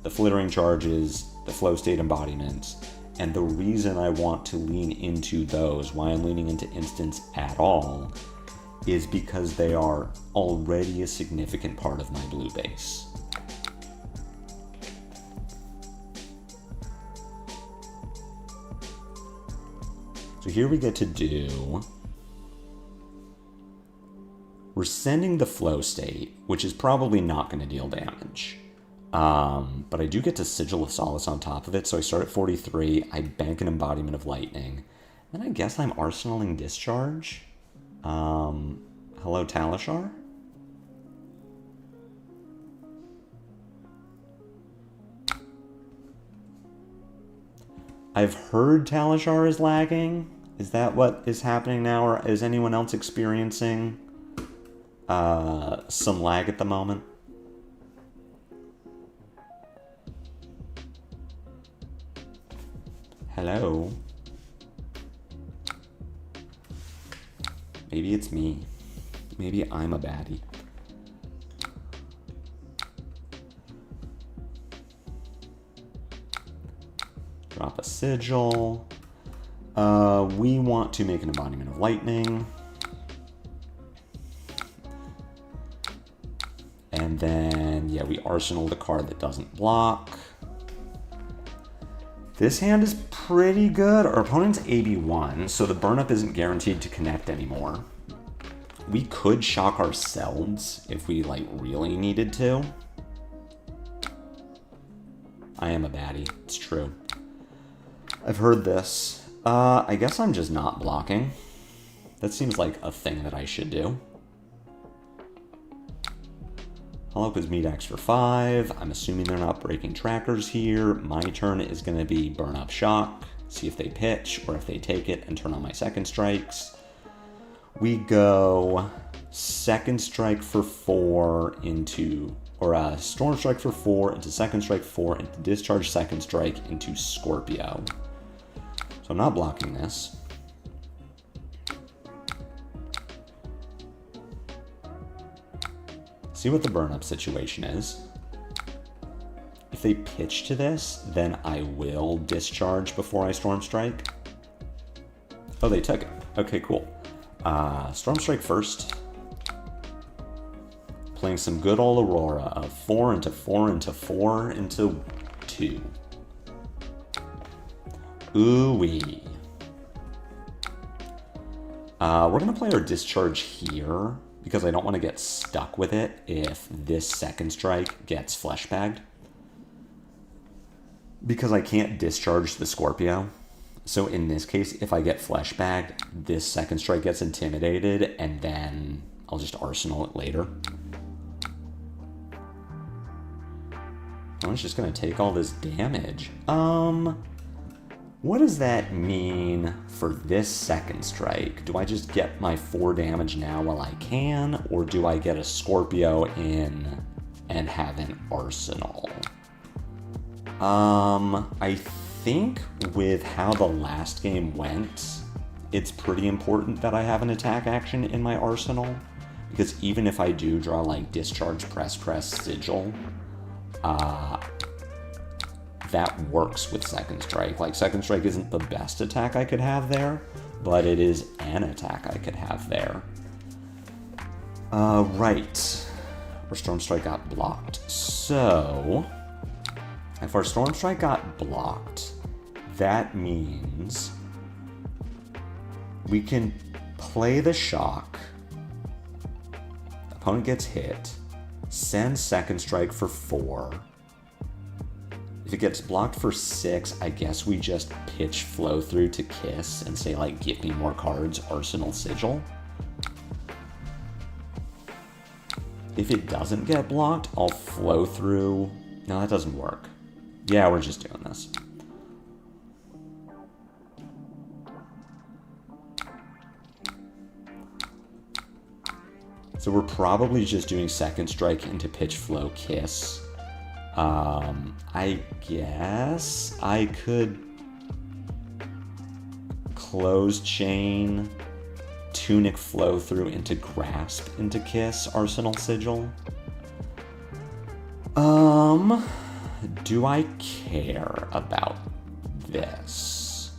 the Flittering Charges, the Flow State embodiments. And the reason I want to lean into those, why I'm leaning into instants at all, is because they are already a significant part of my blue base. So here we get to do... We're sending the Flow State, which is probably not going to deal damage. But I do get to Sigil of Solace on top of it, so I start at 43, I bank an Embodiment of Lightning, then I guess I'm arsenaling Discharge. Hello, Talishar? I've heard Talishar is lagging. Is that what is happening now, or is anyone else experiencing some lag at the moment? Hello? Maybe it's me. Maybe I'm a baddie. Drop a sigil. We want to make an embodiment of lightning. And then, yeah, we arsenal the card that doesn't block. This hand is pretty good. Our opponent's AB1, so the burn up isn't guaranteed to connect anymore. We could shock ourselves if we, like, really needed to. I am a baddie. It's true. I've heard this. I guess I'm just not blocking. That seems like a thing that I should do. I'll up his meat axe for 5. I'm assuming they're not breaking trackers here. My turn is going to be burn up shock. See if they pitch or if they take it and turn on my second strikes. We go second strike for 4 into... Or storm strike for 4 into second strike 4 into discharge second strike into Scorpio. So I'm not blocking this. See what the burn-up situation is. If they pitch to this, then I will discharge before I storm strike. Oh, they took it. Okay, cool. Storm strike first. Playing some good old Aurora of 4 into 4 into 4 into 2. Ooh-wee. We're going to play our discharge here because I don't want to get stuck with it if this second strike gets flesh bagged. Because I can't discharge the Scorpio. So in this case, if I get flesh bagged, this second strike gets intimidated and then I'll just arsenal it later. I'm just going to take all this damage. What does that mean for this second strike? Do I just get my 4 damage now while I can? Or do I get a Scorpio in and have an arsenal? I think with how the last game went, it's pretty important that I have an attack action in my arsenal. Because even if I do draw like discharge, press, sigil, that works with second strike. Like, second strike isn't the best attack I could have there, but it is an attack I could have there. Right. Our storm strike got blocked. So, if our storm strike got blocked, that means we can play the shock. Opponent gets hit. Send second strike for 4. If it gets blocked for 6, I guess we just pitch flow through to Kiss and say, like, give me more cards, Arsenal Sigil. If it doesn't get blocked, I'll flow through. No, that doesn't work. Yeah, we're just doing this. So we're probably just doing second strike into pitch flow Kiss. I guess I could close chain, tunic flow through into grasp into Kiss, Arsenal Sigil. Do I care about this?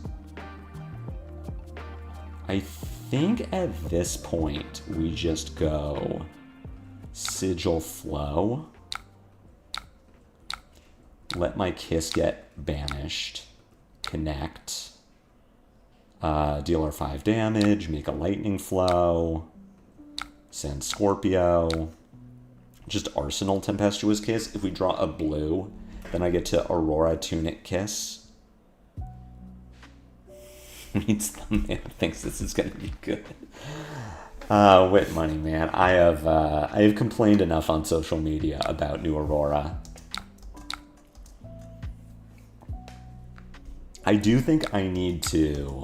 I think at this point we just go Sigil flow. Let my Kiss get banished. Connect. Deal our 5 damage. Make a lightning flow. Send Scorpio. Just Arsenal Tempestuous Kiss. If we draw a blue, then I get to Aurora Tunic Kiss. Means the man thinks this is going to be good. Wit money, man. I have complained enough on social media about new Aurora. I do think I need to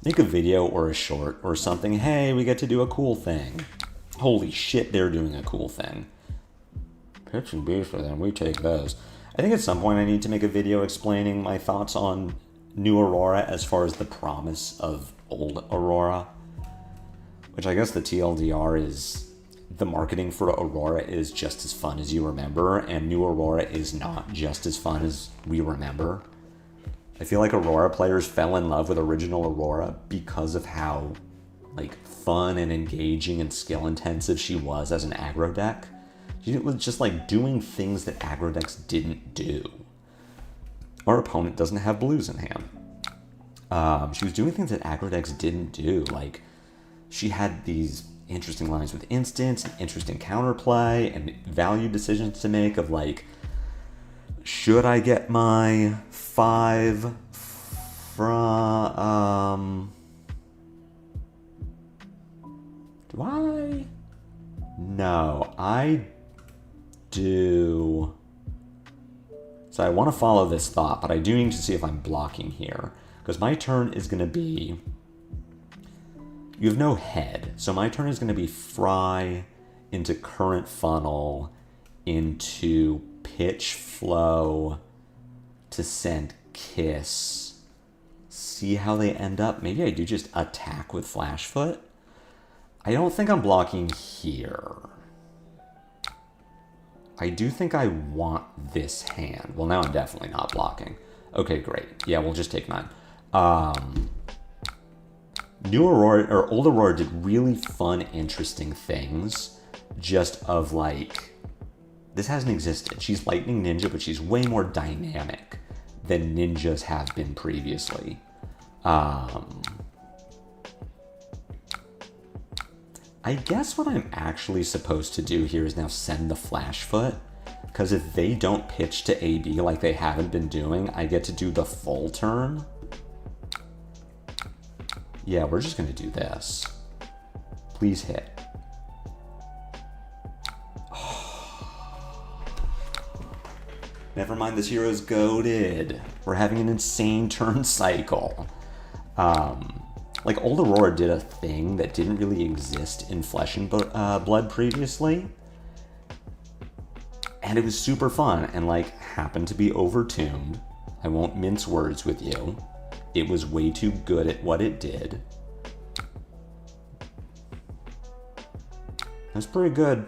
make a video or a short or something. Hey, we get to do a cool thing. Holy shit, they're doing a cool thing. Pitch and beef for them, we take those. I think at some point I need to make a video explaining my thoughts on new Aurora as far as the promise of old Aurora. Which I guess the TLDR is the marketing for Aurora is just as fun as you remember, and new Aurora is not just as fun as we remember. I feel like Aurora players fell in love with original Aurora because of how like fun and engaging and skill intensive she was as an aggro deck. She was just like doing things that aggro decks didn't do. Our opponent doesn't have blues in hand. She was doing things that aggro decks didn't do. Like she had these interesting lines with instants and interesting counterplay and value decisions to make of like, should I get my 5 from, do I? No, I do. So I want to follow this thought, but I do need to see if I'm blocking here. Because my turn is going to be, you have no head. So my turn is going to be fry into current funnel into pitch flow to send kiss. See how they end up. Maybe I do just attack with flash foot. I don't think I'm blocking here. I do think I want this hand. Well, now I'm definitely not blocking. Okay, great. Yeah, we'll just take 9. New Aurora, or Old Aurora did really fun, interesting things. Just of like, this hasn't existed. She's Lightning Ninja, but she's way more dynamic than ninjas have been previously. I guess what I'm actually supposed to do here is now send the flash foot, because if they don't pitch to AB like they haven't been doing, I get to do the full turn. Yeah, we're just going to do this. Please hit. Never mind, this hero's goated. We're having an insane turn cycle. Like, Old Aurora did a thing that didn't really exist in Flesh and Blood previously. And it was super fun and, like, happened to be overtuned. I won't mince words with you. It was way too good at what it did. That's pretty good.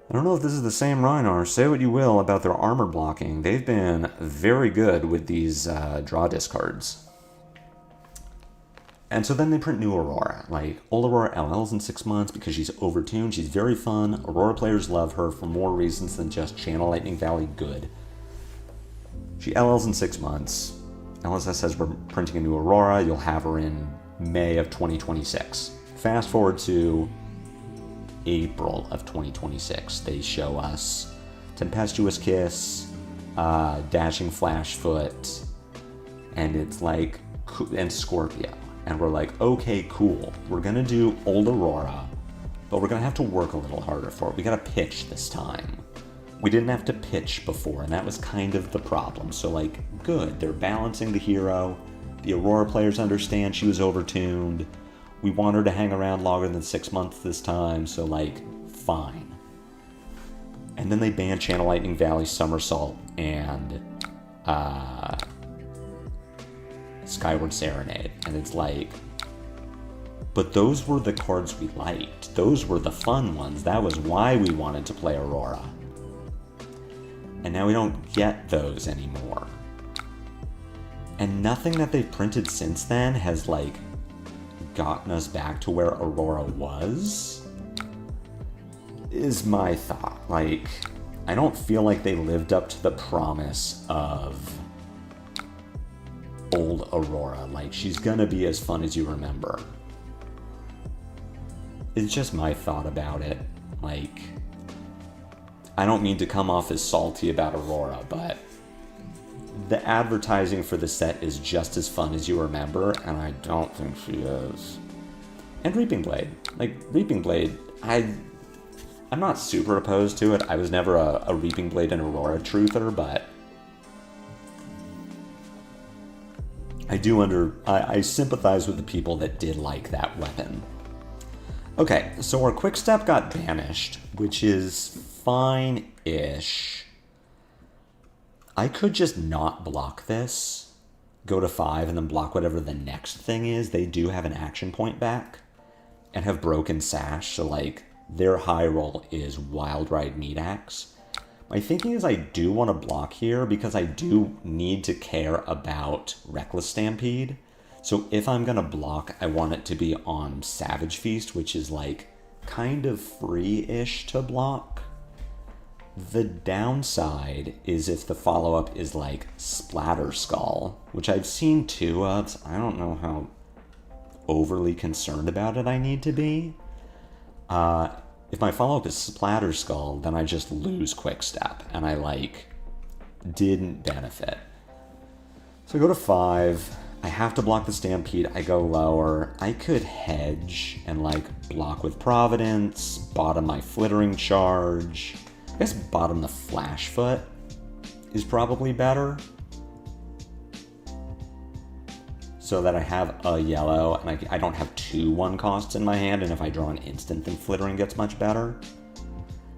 I don't know if this is the same Rhinar. Say what you will about their armor blocking. They've been very good with these draw discards. And so then they print new Aurora. Like, Old Aurora LLs in 6 months because she's overtuned. She's very fun. Aurora players love her for more reasons than just Channel Lightning Valley good. She LLs in 6 months. LSS says we're printing a new Aurora. You'll have her in May of 2026. Fast forward to April of 2026. They show us Tempestuous Kiss, Dashing Flash Foot, and it's like, and Scorpio. And we're like, okay, cool. We're gonna do Old Aurora, but we're gonna have to work a little harder for it. We gotta pitch this time. We didn't have to pitch before, and that was kind of the problem. So, like, good. They're balancing the hero. The Aurora players understand she was overtuned. We want her to hang around longer than 6 months this time, so, like, fine. And then they ban Channel Lightning Valley, Somersault, and Skyward Serenade. And it's like, but those were the cards we liked. Those were the fun ones. That was why we wanted to play Aurora. And now we don't get those anymore. And nothing that they've printed since then has, like, gotten us back to where Aurora was, is my thought. Like, I don't feel like they lived up to the promise of Old Aurora. Like, she's gonna be as fun as you remember. It's just my thought about it. Like, I don't mean to come off as salty about Aurora, but the advertising for the set is just as fun as you remember, and I don't think she is. And Reaping Blade. Like, Reaping Blade, I'm not super opposed to it. I was never a Reaping Blade and Aurora truther, but I sympathize with the people that did like that weapon. Okay, so our Quick Step got banished, which is fine-ish. I could just not block this, go to 5, and then block whatever the next thing is. They do have an action point back. and have Broken Sash, so like their high roll is Wild Ride Meat Axe. My thinking is I do want to block here because I do need to care about Reckless Stampede. So if I'm going to block, I want it to be on Savage Feast, which is like kind of free-ish to block. The downside is if the follow-up is like Splatter Skull, which I've seen 2 of, so I don't know how overly concerned about it I need to be. If my follow-up is Splatter Skull, then I just lose Quick Step, and I, like, didn't benefit. So I go to 5. I have to block the Stampede. I go lower. I could hedge and, like, block with Providence, bottom my Flittering Charge. I guess bottom the Flash Foot is probably better. So that I have a yellow, and I don't have 2 1-costs in my hand, and if I draw an instant, then Flittering gets much better.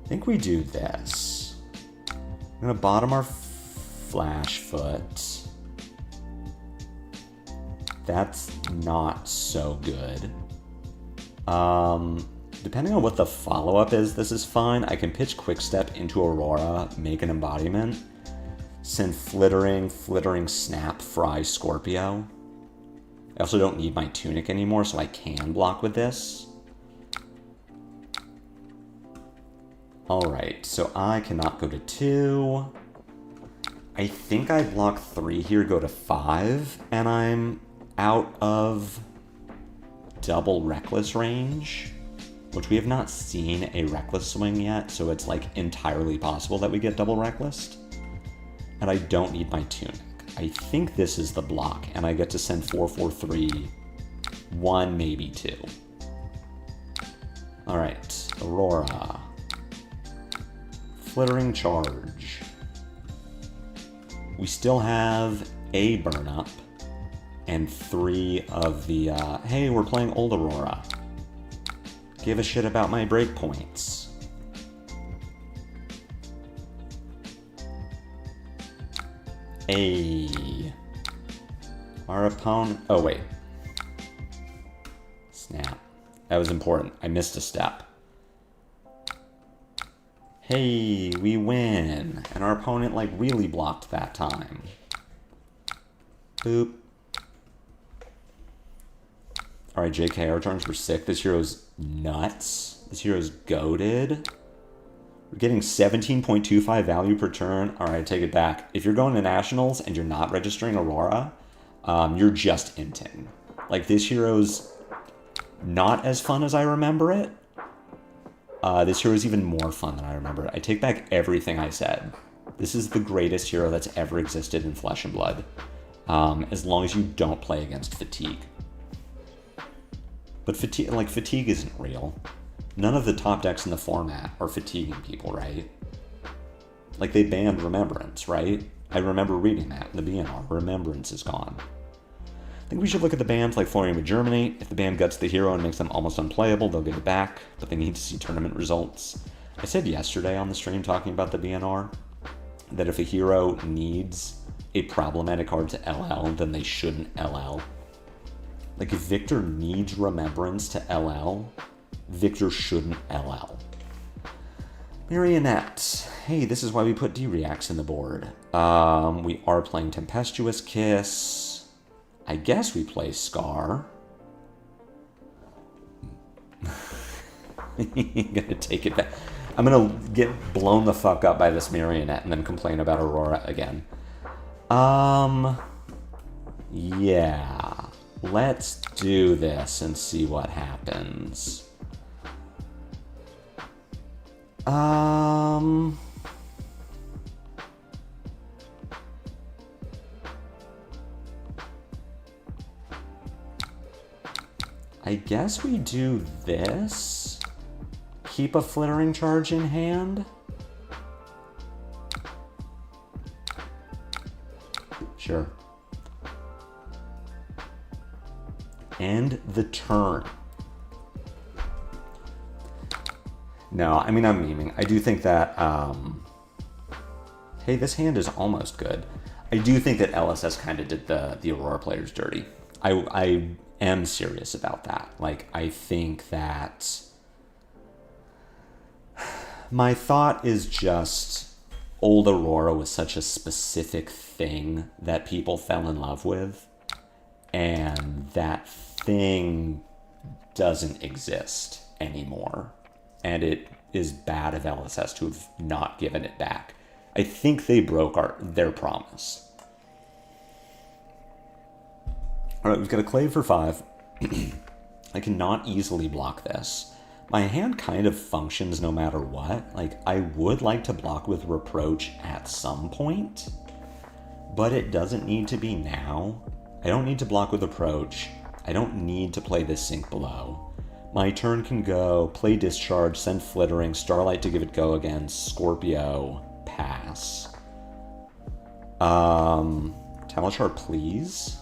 I think we do this. I'm going to bottom our Flash Foot. That's not so good. Depending on what the follow-up is, this is fine. I can pitch Quick Step into Aurora, make an embodiment, send Flittering, Flittering Snap, Fry Scorpio. I also don't need my Tunic anymore, so I can block with this. Alright, so I cannot go to 2. I think I block 3 here, go to 5, and I'm out of double Reckless range, which we have not seen a Reckless swing yet, so it's like entirely possible that we get double Reckless. And I don't need my Tunic. I think this is the block, and I get to send 4, 4, 3, 1, maybe 2. Alright, Aurora. Flittering Charge. We still have a burn up, and 3 of the, hey, we're playing old Aurora. Give a shit about my breakpoints. Our opponent... Oh, wait. Snap. That was important. I missed a step. Hey, we win. And our opponent, like, really blocked that time. Boop. Alright, JK, our turns were sick. This hero's nuts. This hero's goated. We're getting 17.25 value per turn. All right, take it back. If you're going to Nationals and you're not registering Aurora, you're just inting. Like, this hero's not as fun as I remember it. This hero is even more fun than I remember it. I take back everything I said. This is the greatest hero that's ever existed in Flesh and Blood, as long as you don't play against Fatigue. But Fatigue isn't real. None of the top decks in the format are fatiguing people, right? Like, they banned Remembrance, right? I remember reading that in the BNR. Remembrance is gone. I think we should look at the bans like Florian would Germinate. If the ban guts the hero and makes them almost unplayable, they'll get it back, but they need to see tournament results. I said yesterday on the stream talking about the BNR that if a hero needs a problematic card to LL, then they shouldn't LL. Like, if Victor needs Remembrance to LL, Victor shouldn't LL. Marionette. Hey, this is why we put D-Reacts in the board. We are playing Tempestuous Kiss. I guess we play Scar. I'm gonna take it back. I'm gonna get blown the fuck up by this Marionette and then complain about Aurora again. Yeah. Let's do this and see what happens. I guess we do this. Keep a Flittering Charge in hand. Sure. End the turn. No, I mean, I'm memeing. I do think that, hey, this hand is almost good. I do think that LSS kind of did the Aurora players dirty. I am serious about that. Like, I think that my thought is just old Aurora was such a specific thing that people fell in love with, and that thing doesn't exist anymore, and it is bad of LSS to have not given it back. I think they broke their promise. All right, we've got a Clave for 5. I cannot easily block this. My hand kind of functions no matter what. Like, I would like to block with Reproach at some point, but it doesn't need to be now. I don't need to block with Approach. I don't need to play this Sink Below. My turn can go, play Discharge, send Flittering, Starlight to give it go again, Scorpio, pass. Talishar, please.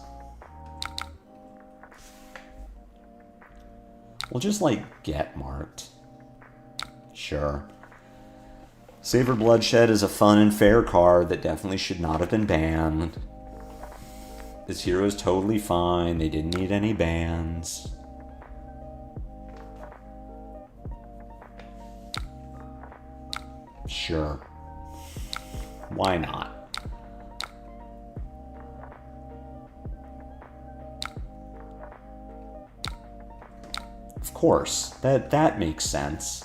We'll just, like, get marked. Sure. Savor Bloodshed is a fun and fair card that definitely should not have been banned. This hero is totally fine. They didn't need any bans. Sure. Why not? Of course. That makes sense.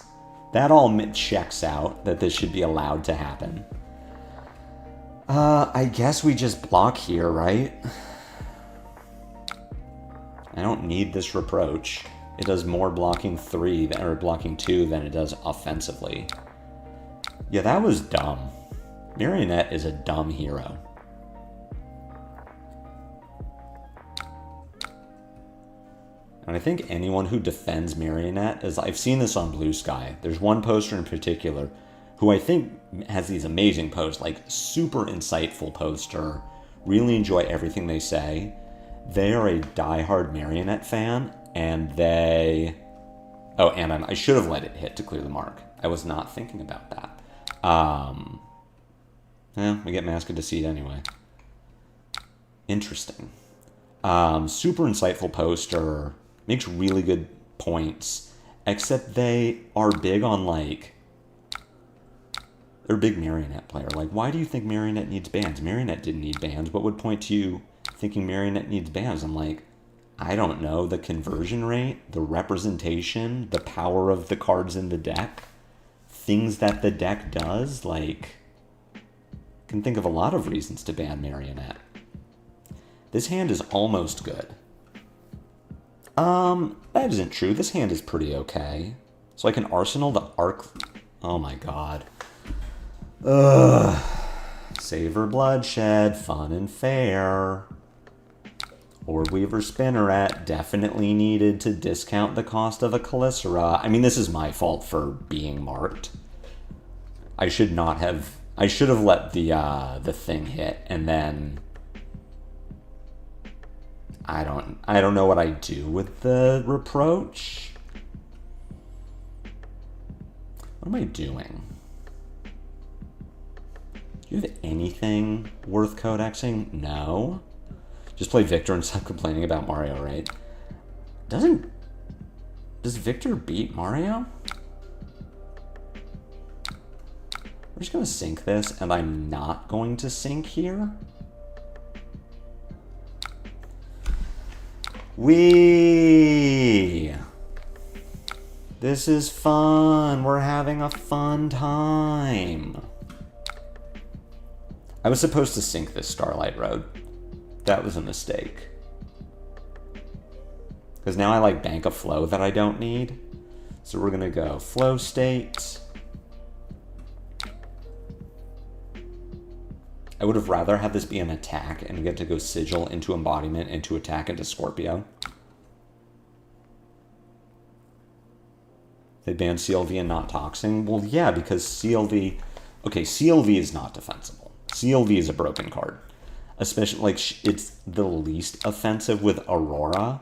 That all checks out, that this should be allowed to happen. I guess we just block here, right? I don't need this Reproach. It does more blocking 2 than it does offensively. Yeah, that was dumb. Marionette is a dumb hero. And I think anyone who defends Marionette is... I've seen this on Blue Sky. There's one poster in particular who I think has these amazing posts, like super insightful poster. Really enjoy everything they say. They are a diehard Marionette fan, and they... Oh, and I should have let it hit to clear the mark. I was not thinking about that. We get Mask of Deceit anyway. Interesting. Super insightful poster. Makes really good points. Except they are big on, like... They're a big Marionette player. Like, why do you think Marionette needs bans? Marionette didn't need bans. What would point to you thinking Marionette needs bans? I'm like, I don't know. The conversion rate, the representation, the power of the cards in the deck, things that the deck does, like... I can think of a lot of reasons to ban Marionette. This hand is almost good. That isn't true. This hand is pretty okay. So I can arsenal the Arc... Oh my god. Ugh. Savor Bloodshed, fun and fair. Orb-Weaver Spinneret definitely needed to discount the cost of a Calicera. I mean, this is my fault for being marked. I should not have... I should have let the thing hit, and then... I don't know what I do with the Reproach. What am I doing? Do you have anything worth codexing? No. Just play Victor and stop complaining about Mario, right? Does Victor beat Mario? We're just going to sink this, and I'm not going to sink here. This is fun. We're having a fun time. I was supposed to sink this Starlight Road. That was a mistake. Because now I like bank a flow that I don't need. So we're going to go flow state. I would have rather had this be an attack and get to go Sigil into Embodiment into attack into Scorpio. They banned CLV and not Toxing? Well, yeah, because CLV... Okay, CLV is not defensible. CLV is a broken card. Especially, like, it's the least offensive with Aurora.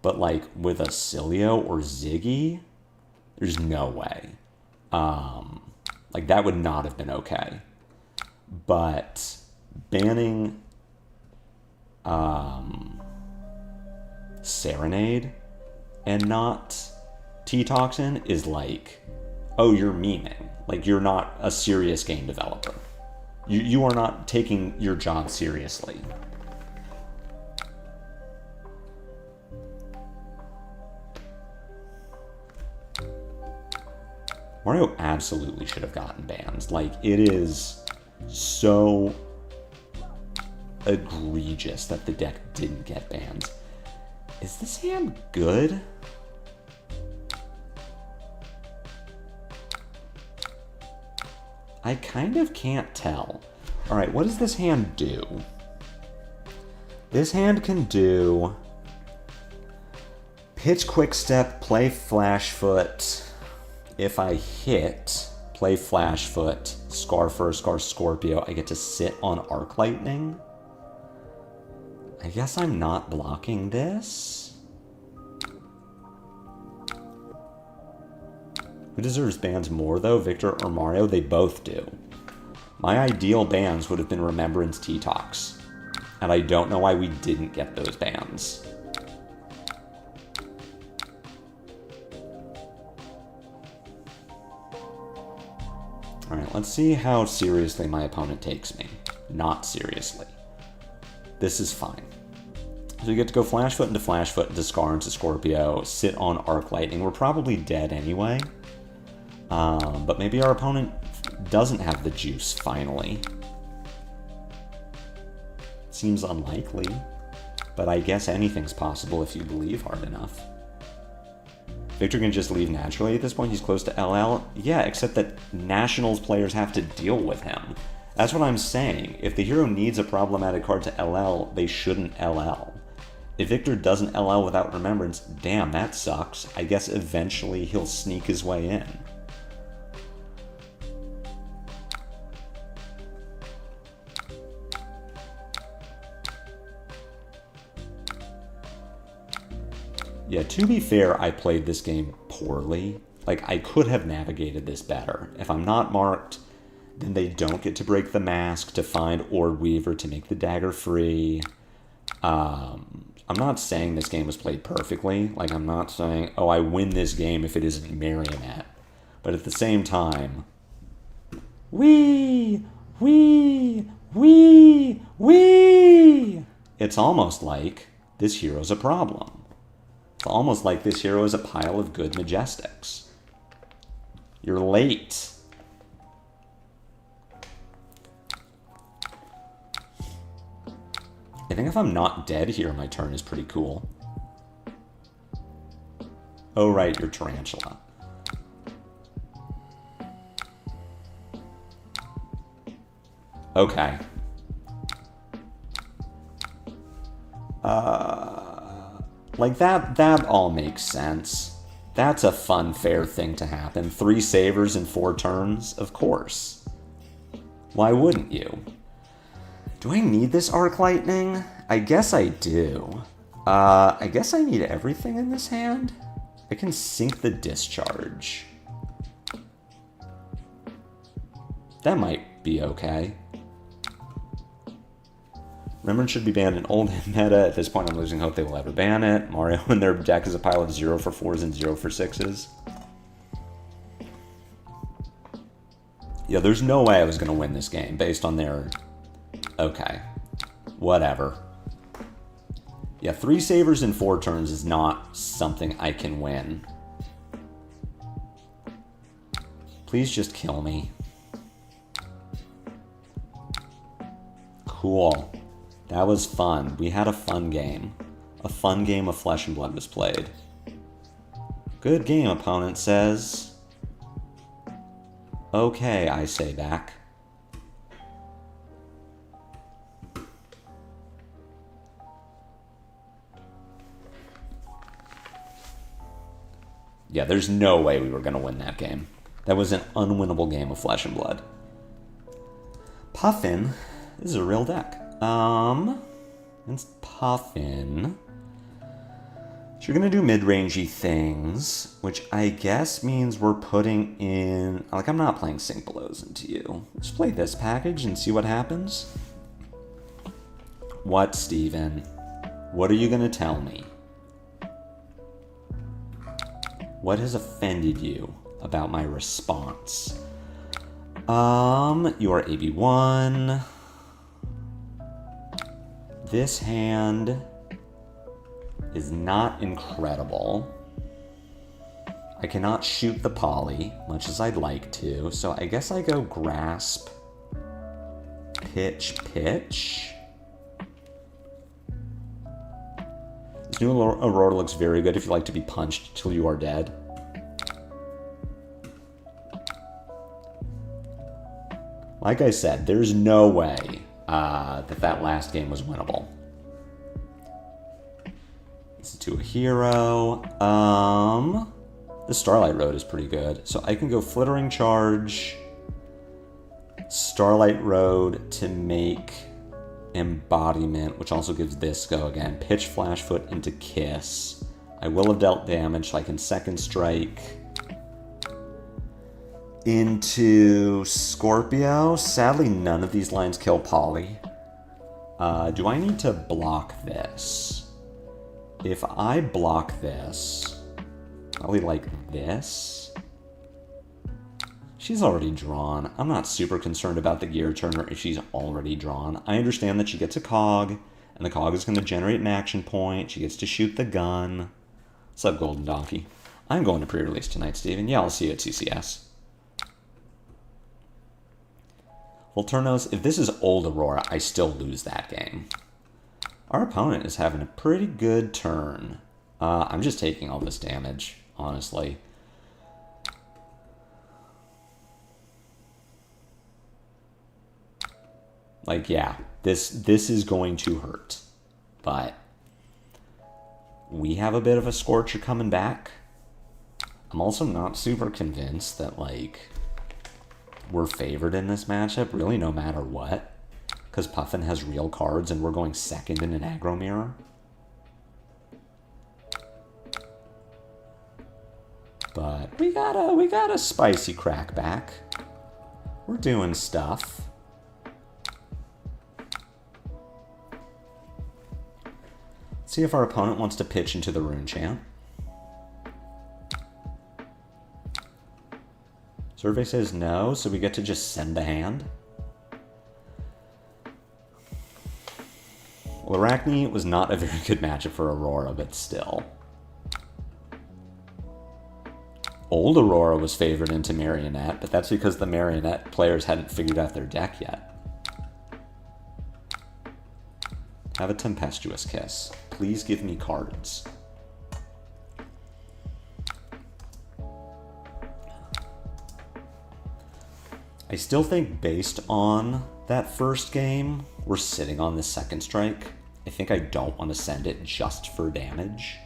But, like, with a Cilio or Ziggy, there's no way. Like, that would not have been okay. But banning Serenade and not T-Toxin is like, oh, you're memeing. Like, you're not a serious game developer. You are not taking your job seriously. Mario absolutely should have gotten bans. Like, it is so egregious that the deck didn't get bans. Is this hand good? I kind of can't tell. All right, what does this hand do? This hand can do pitch quick step, play flash foot. If I hit, play flash foot, scar first, scar Scorpio, I get to sit on Arc Lightning. I guess I'm not blocking this. Who deserves bans more, though? Victor or Mario? They both do. My ideal bans would have been Remembrance T-Tox. And I don't know why we didn't get those bans. Alright, let's see how seriously my opponent takes me. Not seriously. This is fine. So we get to go Flash Foot into Flash Foot into Scar into Scorpio, sit on Arc Lightning. We're probably dead anyway. But maybe our opponent doesn't have the juice, finally. Seems unlikely, but I guess anything's possible if you believe hard enough. Victor can just leave naturally at this point. He's close to LL. Yeah, except that Nationals players have to deal with him. That's what I'm saying. If the hero needs a problematic card to LL, they shouldn't LL. If Victor doesn't LL without Remembrance, damn, that sucks. I guess eventually he'll sneak his way in. Yeah, to be fair, I played this game poorly. Like, I could have navigated this better. If I'm not marked, then they don't get to break the mask to find Ord Weaver to make the dagger free. I'm not saying this game was played perfectly. Like, I'm not saying, oh, I win this game if it isn't Marionette. But at the same time, wee! It's almost like this hero's a problem. It's almost like this hero is a pile of good Majestics. You're late. I think if I'm not dead here, my turn is pretty cool. Oh, right, you're Tarantula. Okay. Like, that all makes sense. That's a fun, fair thing to happen. 3 savers in 4 turns? Of course. Why wouldn't you? Do I need this Arc Lightning? I guess I do. I guess I need everything in this hand. I can sink the Discharge. That might be okay. Remembrance should be banned in old meta. At this point, I'm losing hope they will ever ban it. Mario in their deck is a pile of 0 for 4s and 0 for 6s. Yeah, there's no way I was going to win this game based on their... Okay. Whatever. Yeah, 3 savers in 4 turns is not something I can win. Please just kill me. Cool. That was fun. We had a fun game. A fun game of Flesh and Blood was played. Good game, opponent says. Okay, I say back. Yeah, there's no way we were going to win that game. That was an unwinnable game of Flesh and Blood. Puffin. This is a real deck. It's Puffin. So you're going to do mid-rangey things, which I guess means we're putting in... Like, I'm not playing Sink Belows into you. Let's play this package and see what happens. What, Steven? What are you going to tell me? What has offended you about my response? You are AB1. This hand is not incredible. I cannot shoot the poly, much as I'd like to, so I guess I go grasp, pitch. This new Aurora looks very good if you like to be punched till you are dead. Like I said, there's no way that last game was winnable. This is to a hero. The Starlight Road is pretty good. So I can go Flittering Charge, Starlight Road to make Embodiment, which also gives this go again. Pitch Flash Foot into Kiss. I will have dealt damage, so I can Second Strike into Scorpio. Sadly, none of these lines kill Poly. Do I need to block this? If I block this, probably like this. She's already drawn. I'm not super concerned about the gear turner if she's already drawn. I understand that she gets a cog, and the cog is going to generate an action point. She gets to shoot the gun. What's up, Golden Donkey? I'm going to pre-release tonight, Steven. Yeah, I'll see you at CCS. Volturnos, if this is old Aurora, I still lose that game. Our opponent is having a pretty good turn. I'm just taking all this damage, honestly. Like, yeah, this is going to hurt. But we have a bit of a Scorcher coming back. I'm also not super convinced that, like, we're favored in this matchup, really, no matter what. Because Puffin has real cards and we're going second in an aggro mirror. But we got a spicy crackback. We're doing stuff. Let's see if our opponent wants to pitch into the Rune Chant. Survey says no, so we get to just send the hand. Well, Arakni was not a very good matchup for Aurora, but still. Old Aurora was favored into Marionette, but that's because the Marionette players hadn't figured out their deck yet. Have a Tempestuous Kiss. Please give me cards. I still think based on that first game, we're sitting on the Second Strike. I think I don't want to send it just for damage.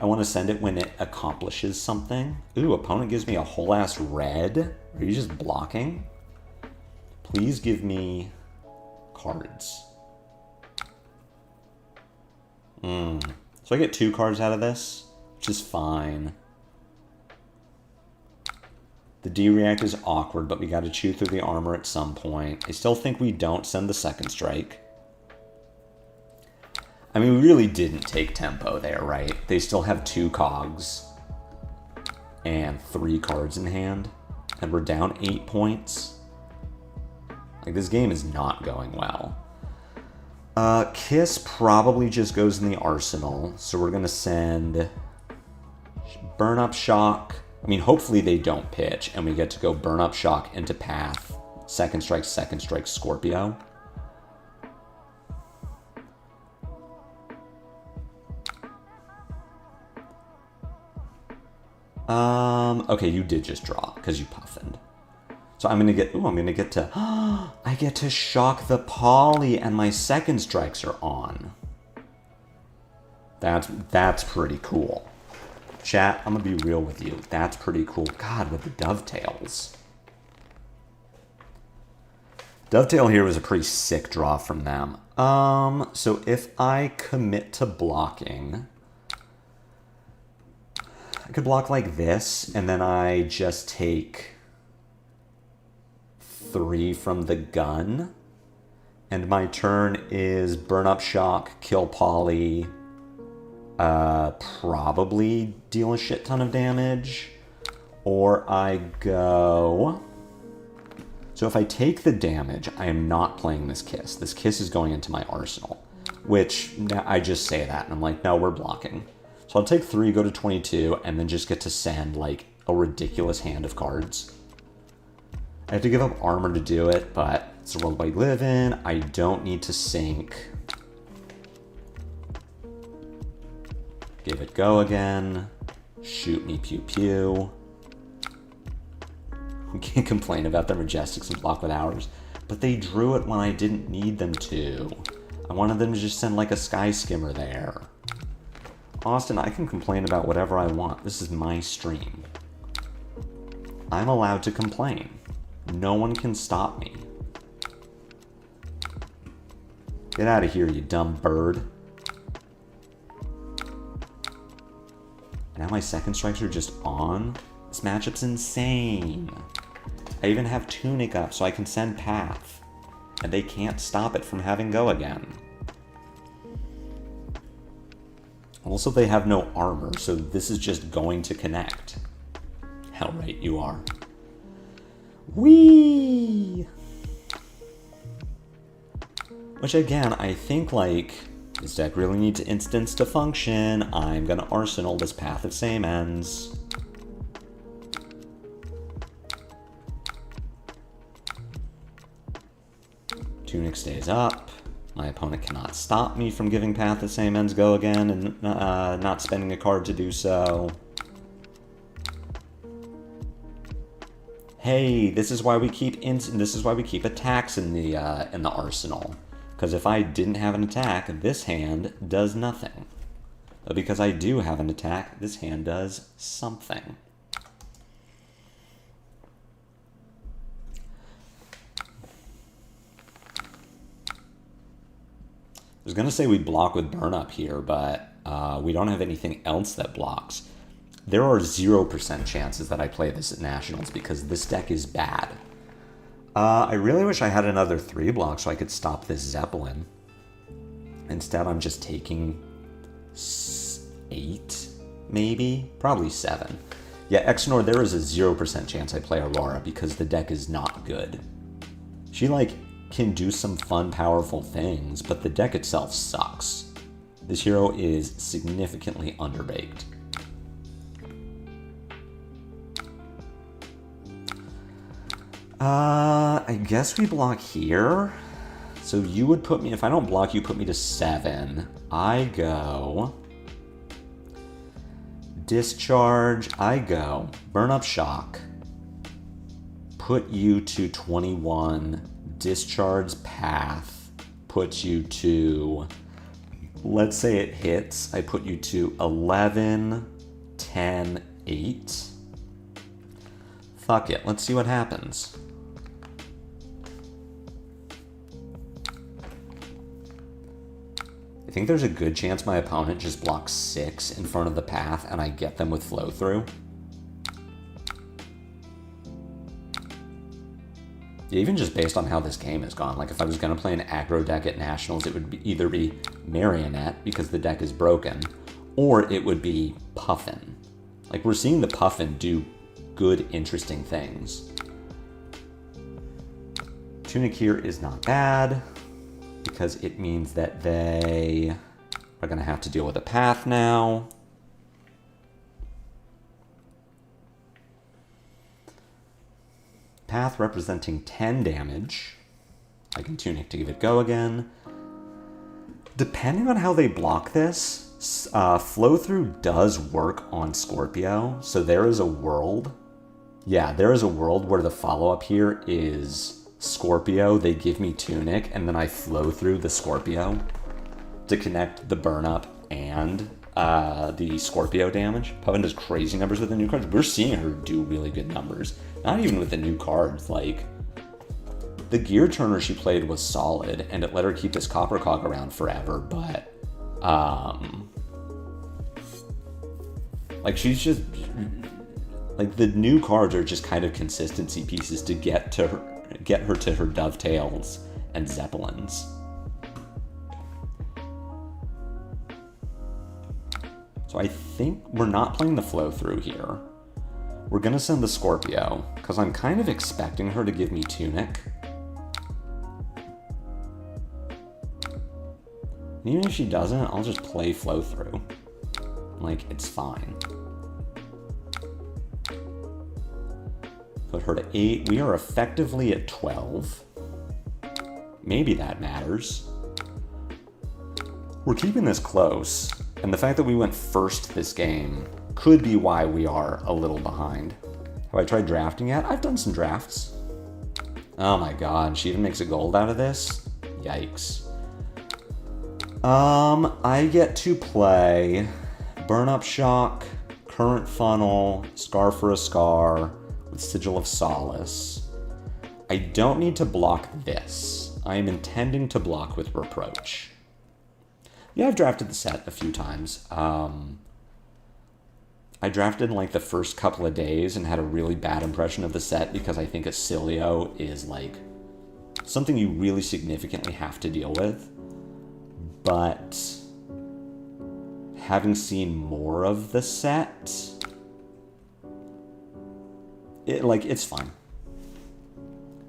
I want to send it when it accomplishes something. Ooh, opponent gives me a whole ass red. Are you just blocking? Please give me cards. So I get 2 cards out of this, which is fine. The D-React is awkward, but we got to chew through the armor at some point. I still think we don't send the Second Strike. I mean, we really didn't take tempo there, right? They still have 2 cogs and 3 cards in hand, and we're down 8 points. Like, this game is not going well. Kiss probably just goes in the arsenal, so we're going to send Burn Up Shock. I mean, hopefully they don't pitch, and we get to go Burn Up Shock into Path, Second Strike, Scorpio. Okay, you did just draw, because you puffined. So I'm gonna get, I get to shock the poly, and my Second Strikes are on. That's pretty cool. Chat, I'm gonna be real with you. That's pretty cool. God, with the dovetails. Dovetail here was a pretty sick draw from them. So if I commit to blocking, I could block like this, and then I just take 3 from the gun, and my turn is Burn Up Shock, kill Poly, probably deal a shit ton of damage. Or I go... So if I take the damage, I am not playing this Kiss. This Kiss is going into my arsenal. Which, I just say that, and I'm like, no, we're blocking. So I'll take 3, go to 22, and then just get to send, like, a ridiculous hand of cards. I have to give up armor to do it, but it's the world we live in. I don't need to sink. Give it go again. Shoot me, pew pew. We can't complain about the Majestics and block with ours, but they drew it when I didn't need them to. I wanted them to just send like a Sky Skimmer there. Austin, I can complain about whatever I want. This is my stream. I'm allowed to complain. No one can stop me. Get out of here, you dumb bird. Now my second strikes are just on. This matchup's insane. I even have Tunic up so I can send Path. And they can't stop it from having go again. Also, they have no armor, so this is just going to connect. Hell right you are. Whee! Which again, I think like, this deck really needs instants to function. I'm gonna arsenal this Path of Same Ends. Tunic stays up. My opponent cannot stop me from giving Path of Same Ends go again and not spending a card to do so. Hey, this is why we keep attacks in the arsenal. Because if I didn't have an attack, this hand does nothing. But because I do have an attack, this hand does something. I was going to say we block with Burn Up here, but we don't have anything else that blocks. There are 0% chances that I play this at Nationals because this deck is bad. I really wish I had another 3 block so I could stop this Zeppelin. Instead, I'm just taking 8, maybe? Probably 7. Yeah, Exnor, there is a 0% chance I play Aurora because the deck is not good. She, like, can do some fun, powerful things, but the deck itself sucks. This hero is significantly underbaked. I guess we block here. So you would put me, if I don't block, you put me to 7. I go Discharge, I go Burn Up Shock, put you to 21, Discharge Path, put you to, let's say it hits, I put you to 11, 10, 8. Fuck it, let's see what happens. I think there's a good chance my opponent just blocks 6 in front of the Path and I get them with flow through. Yeah, even just based on how this game has gone, like if I was going to play an aggro deck at Nationals, it would either be Marionette because the deck is broken, or it would be Puffin. Like we're seeing the Puffin do good, interesting things. Tunic here is not bad, because it means that they are going to have to deal with a Path now. Path representing 10 damage. I can Tunic to give it go again. Depending on how they block this, flow through does work on Scorpio, so there is a world. Yeah, there is a world where the follow-up here is Scorpio, they give me Tunic, and then I flow through the Scorpio to connect the Burn Up and the Scorpio damage. Puffin does crazy numbers with the new cards. We're seeing her do really good numbers. Not even with the new cards. Like, the Gear Turner she played was solid, and it let her keep this Copper Cog around forever, but, like, she's just, like, the new cards are just kind of consistency pieces to get her to her Dovetails and Zeppelins. So I think we're not playing the flow through here. We're going to send the Scorpio, because I'm kind of expecting her to give me Tunic. And even if she doesn't, I'll just play flow through. Like, it's fine. Put her to 8. We are effectively at 12. Maybe that matters. We're keeping this close, and the fact that we went first this game could be why we are a little behind. Have I tried drafting yet? I've done some drafts. Oh my god, she even makes a gold out of this? Yikes. I get to play Burn Up Shock, Current Funnel, Scar for a Scar, with Sigil of Solace. I don't need to block this. I am intending to block with Reproach. Yeah, I've drafted the set a few times. I drafted in like the first couple of days and had a really bad impression of the set because I think Acilio is like something you really significantly have to deal with. But having seen more of the set, it's fine.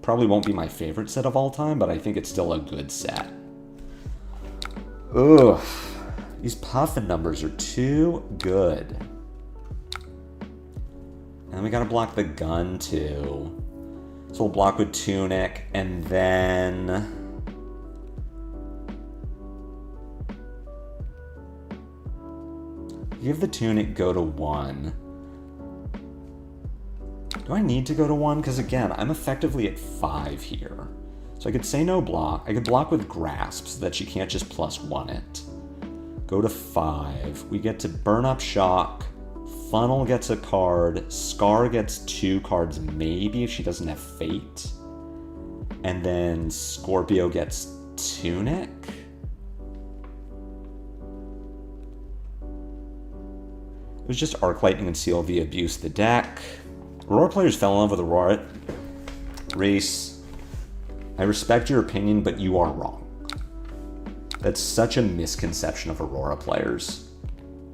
Probably won't be my favorite set of all time, but I think it's still a good set. Ugh. These Puffin numbers are too good. And we gotta block the gun too. So we'll block with Tunic, and then give the Tunic, go to 1. Do I need to go to 1? Because again, I'm effectively at 5 here. So I could say no block. I could block with Grasp so that she can't just +1 it. Go to 5. We get to Burn Up Shock. Funnel gets a card. Scar gets 2 cards, maybe, if she doesn't have Fate. And then Scorpio gets Tunic. It was just Arc Lightning and CLV abuse the deck. Aurora players fell in love with Aurora. Race, I respect your opinion, but you are wrong. That's such a misconception of Aurora players.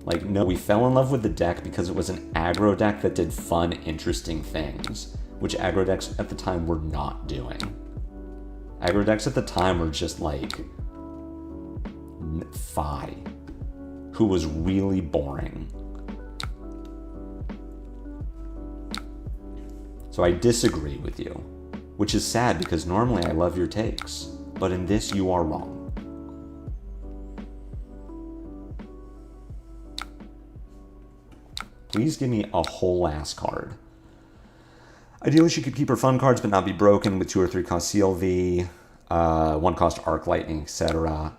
Like, no, we fell in love with the deck because it was an aggro deck that did fun, interesting things, which aggro decks at the time were not doing. Aggro decks at the time were just like Fi, who was really boring. So I disagree with you, which is sad because normally I love your takes, but in this you are wrong. Please give me a whole ass card. Ideally she could keep her fun cards but not be broken with 2 or 3 cost CLV, 1 cost Arc Lightning, etc.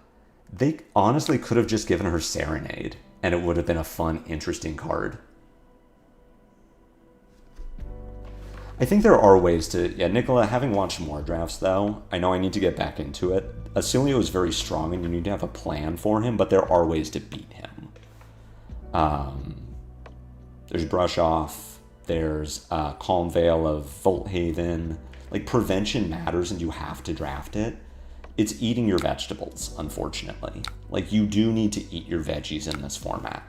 They honestly could have just given her Serenade and it would have been a fun, interesting card. I think there are ways to... Yeah, Nicola, having watched more drafts, though, I know I need to get back into it. Acilio is very strong, and you need to have a plan for him, but there are ways to beat him. There's Brush Off. There's Calm Veil of Volthaven. Like, prevention matters, and you have to draft it. It's eating your vegetables, unfortunately. Like, you do need to eat your veggies in this format.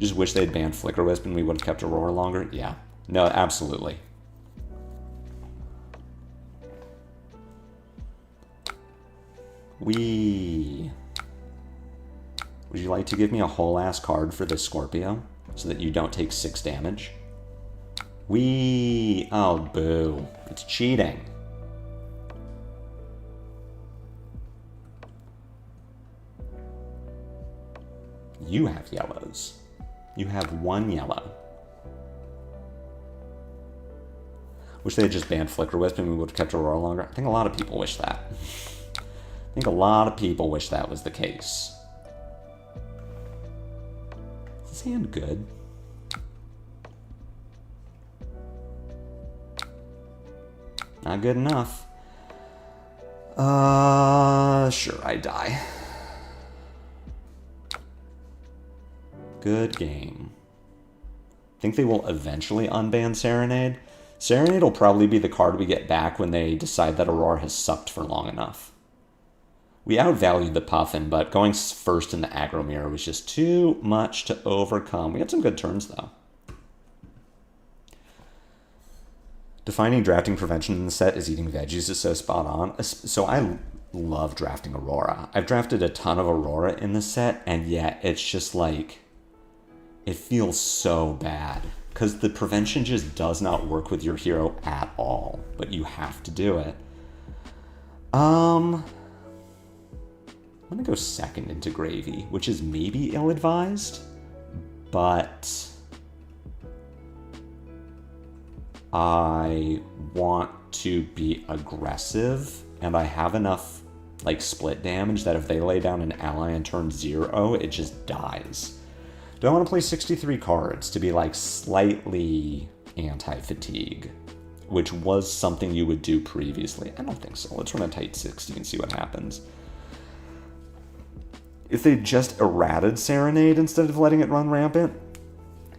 Just wish they'd banned Flicker Wisp and we would have kept Aurora longer. Yeah. No, absolutely. Would you like to give me a whole ass card for this Scorpio so that you don't take 6 damage? Oh, boo. It's cheating. You have yellows. You have 1 yellow. Wish they had just banned Flicker Wisp and we would have kept Aurora longer. I think a lot of people wish that. I think a lot of people wish that was the case. Is this hand good? Not good enough. Sure, I die. Good game. Think they will eventually unban Serenade? Serenade will probably be the card we get back when they decide that Aurora has sucked for long enough. We outvalued the Puffin, but going first in the aggro mirror was just too much to overcome. We had some good turns, though. Defining drafting prevention in the set as eating veggies is so spot on. So I love drafting Aurora. I've drafted a ton of Aurora in the set, and yet it's just like, it feels so bad. Because the prevention just does not work with your hero at all, but you have to do it. I'm gonna go second into Gravy, which is maybe ill-advised, but I want to be aggressive, and I have enough like split damage that if they lay down an ally on turn 0, it just dies. Do I want to play 63 cards to be like slightly anti-fatigue, which was something you would do previously? I don't think so. Let's run a tight 60 and see what happens. If they just errated Serenade instead of letting it run rampant,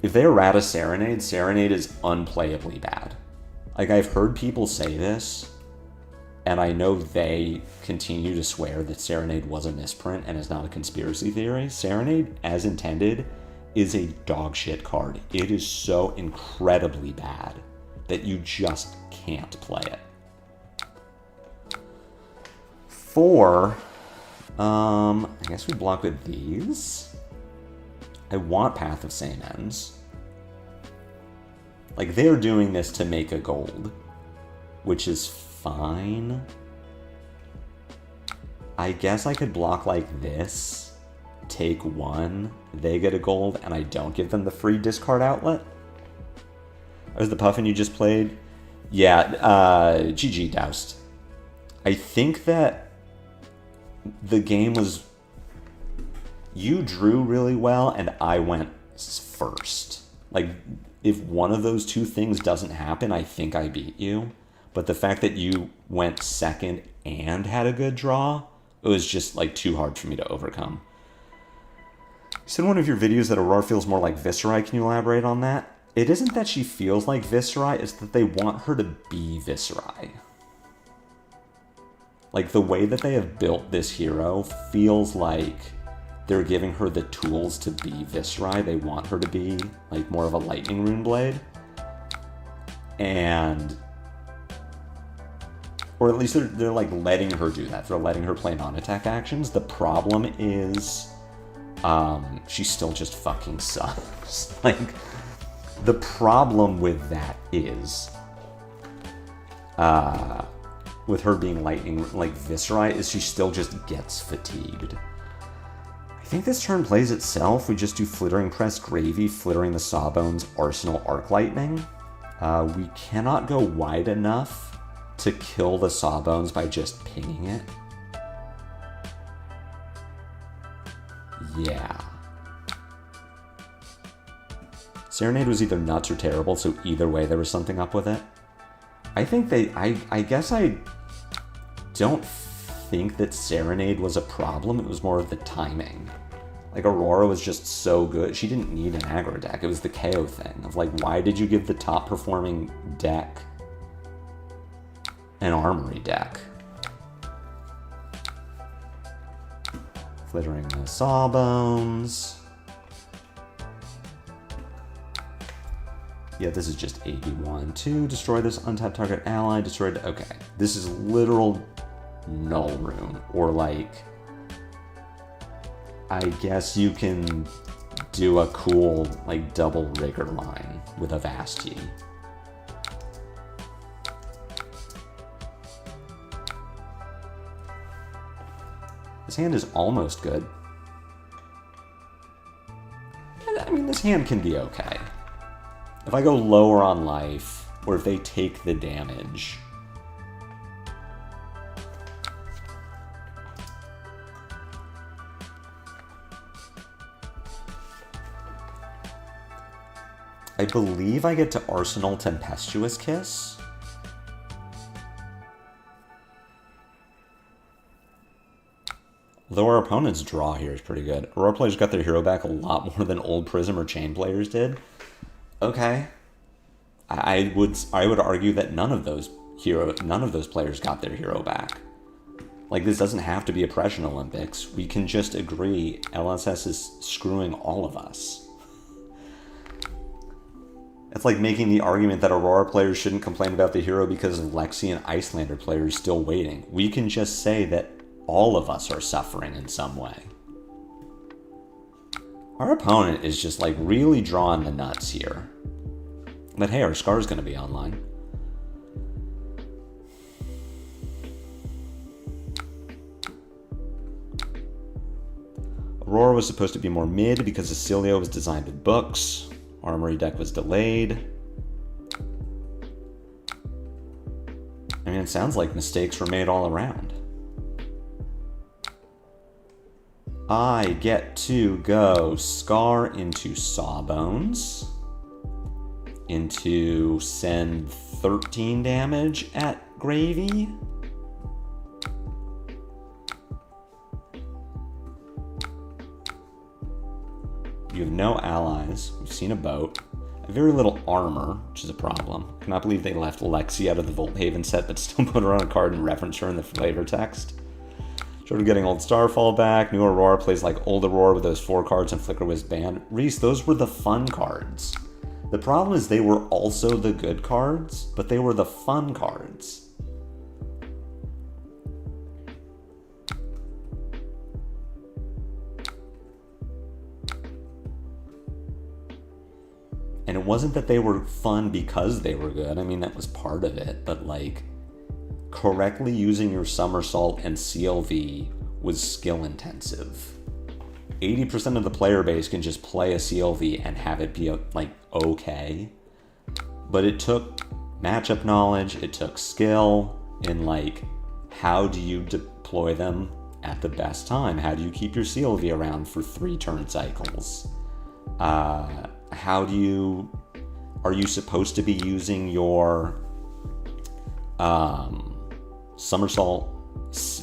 if they errata Serenade, Serenade is unplayably bad. Like, I've heard people say this, and I know they continue to swear that Serenade was a misprint and is not a conspiracy theory. Serenade, as intended, is a dog shit card. It is so incredibly bad that you just can't play it. 4, I guess we block with these. I want Path of Same Ends. Like, they're doing this to make a gold, which is fine. I guess I could block like this, take 1, they get a gold, and I don't give them the free discard outlet. Was the Puffin you just played? Yeah, GG doused. I think that the game was... You drew really well, and I went first. Like, if one of those two things doesn't happen, I think I beat you. But the fact that you went second and had a good draw, it was just, like, too hard for me to overcome. You said in one of your videos that Aurora feels more like Viserai. Can you elaborate on that? It isn't that she feels like Viserai, it's that they want her to be Viserai. Like, the way that they have built this hero feels like they're giving her the tools to be Viserai. They want her to be, like, more of a lightning rune blade. And... Or at least they're like, letting her do that. They're letting her play non-attack actions. The problem is... she still just fucking sucks. Like, the problem with that is... with her being lightning, like Viserai, is she still just gets fatigued. I think this turn plays itself. We just do Flittering Press, Gravy, Flittering the Sawbones, Arsenal, Arc Lightning. We cannot go wide enough to kill the Sawbones by just pinging it. Yeah. Serenade was either nuts or terrible, so either way there was something up with it. I think I guess I don't think that Serenade was a problem. It was more of the timing. Like, Aurora was just so good. She didn't need an aggro deck. It was the KO thing of, like, why did you give the top performing deck an armory deck? Flittering the Sawbones. Yeah, this is just 81. 2, destroy this untapped target ally, destroy it. Okay, this is literal null rune, or like, I guess you can do a cool, like, double rigor line with a Vasti. This hand is almost good. I mean, this hand can be okay. If I go lower on life, or if they take the damage... I believe I get to Arsenal Tempestuous Kiss. Though our opponent's draw here is pretty good. Aurora players got their hero back a lot more than old Prism or Chain players did. Okay. I would argue that none of those players got their hero back. Like, this doesn't have to be Oppression Olympics. We can just agree LSS is screwing all of us. It's like making the argument that Aurora players shouldn't complain about the hero because of Lexi and Icelander players still waiting. We can just say that all of us are suffering in some way. Our opponent is just, like, really drawing the nuts here. But hey, our Scar's going to be online. Aurora was supposed to be more mid because Acilio was designed with books. Armory deck was delayed. I mean, it sounds like mistakes were made all around. I get to go Scar into Sawbones. Into send 13 damage at Gravy. You have no allies. We've seen a boat. Very little armor, which is a problem. Cannot believe they left Lexi out of the Volthaven set, but still put her on a card and reference her in the flavor text. Short of getting old Starfall back. New Aurora plays like old Aurora with those 4 cards and Flicker Whiz Band. Reese, those were the fun cards. The problem is they were also the good cards, but they were the fun cards. And it wasn't that they were fun because they were good. I mean, that was part of it. But, like, correctly using your Somersault and CLV was skill intensive. 80% of the player base can just play a CLV and have it be, like, okay. But it took matchup knowledge, it took skill in, like, how do you deploy them at the best time? How do you keep your CLV around for 3 turn cycles? How do you... Are you supposed to be using your Somersault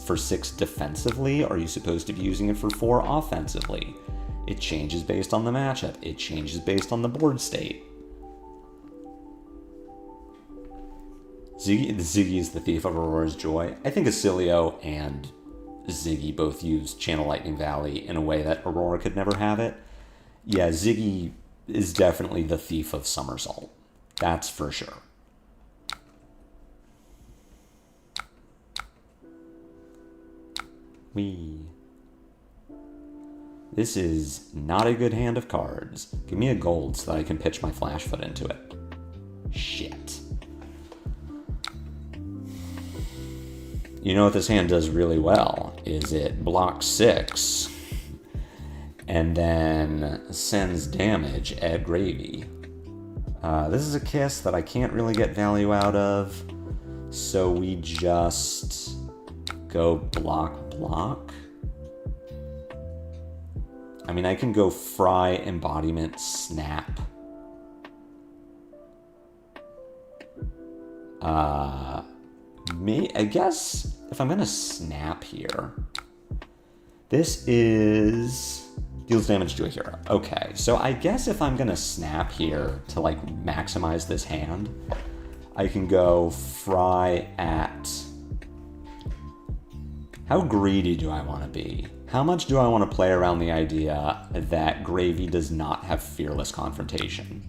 for 6 defensively? Are you supposed to be using it for 4 offensively? It changes based on the matchup. It changes based on the board state. Ziggy is the thief of Aurora's joy. I think Acilio and Ziggy both use Channel Lightning Valley in a way that Aurora could never have it. Yeah, Ziggy is definitely the thief of Somersault. That's for sure. This is not a good hand of cards. Give me a gold so that I can pitch my Flashfoot into it. Shit. You know what this hand does really well is it blocks 6 and then sends damage at Gravy. This is a Kiss that I can't really get value out of, so we just go block. I mean, I can go Fry, Embodiment, Snap. I guess if I'm gonna Snap here, this is deals damage to a hero. Okay, so I guess if I'm gonna Snap here to like maximize this hand, I can go Fry at... How greedy do I want to be? How much do I want to play around the idea that Gravy does not have Fearless Confrontation?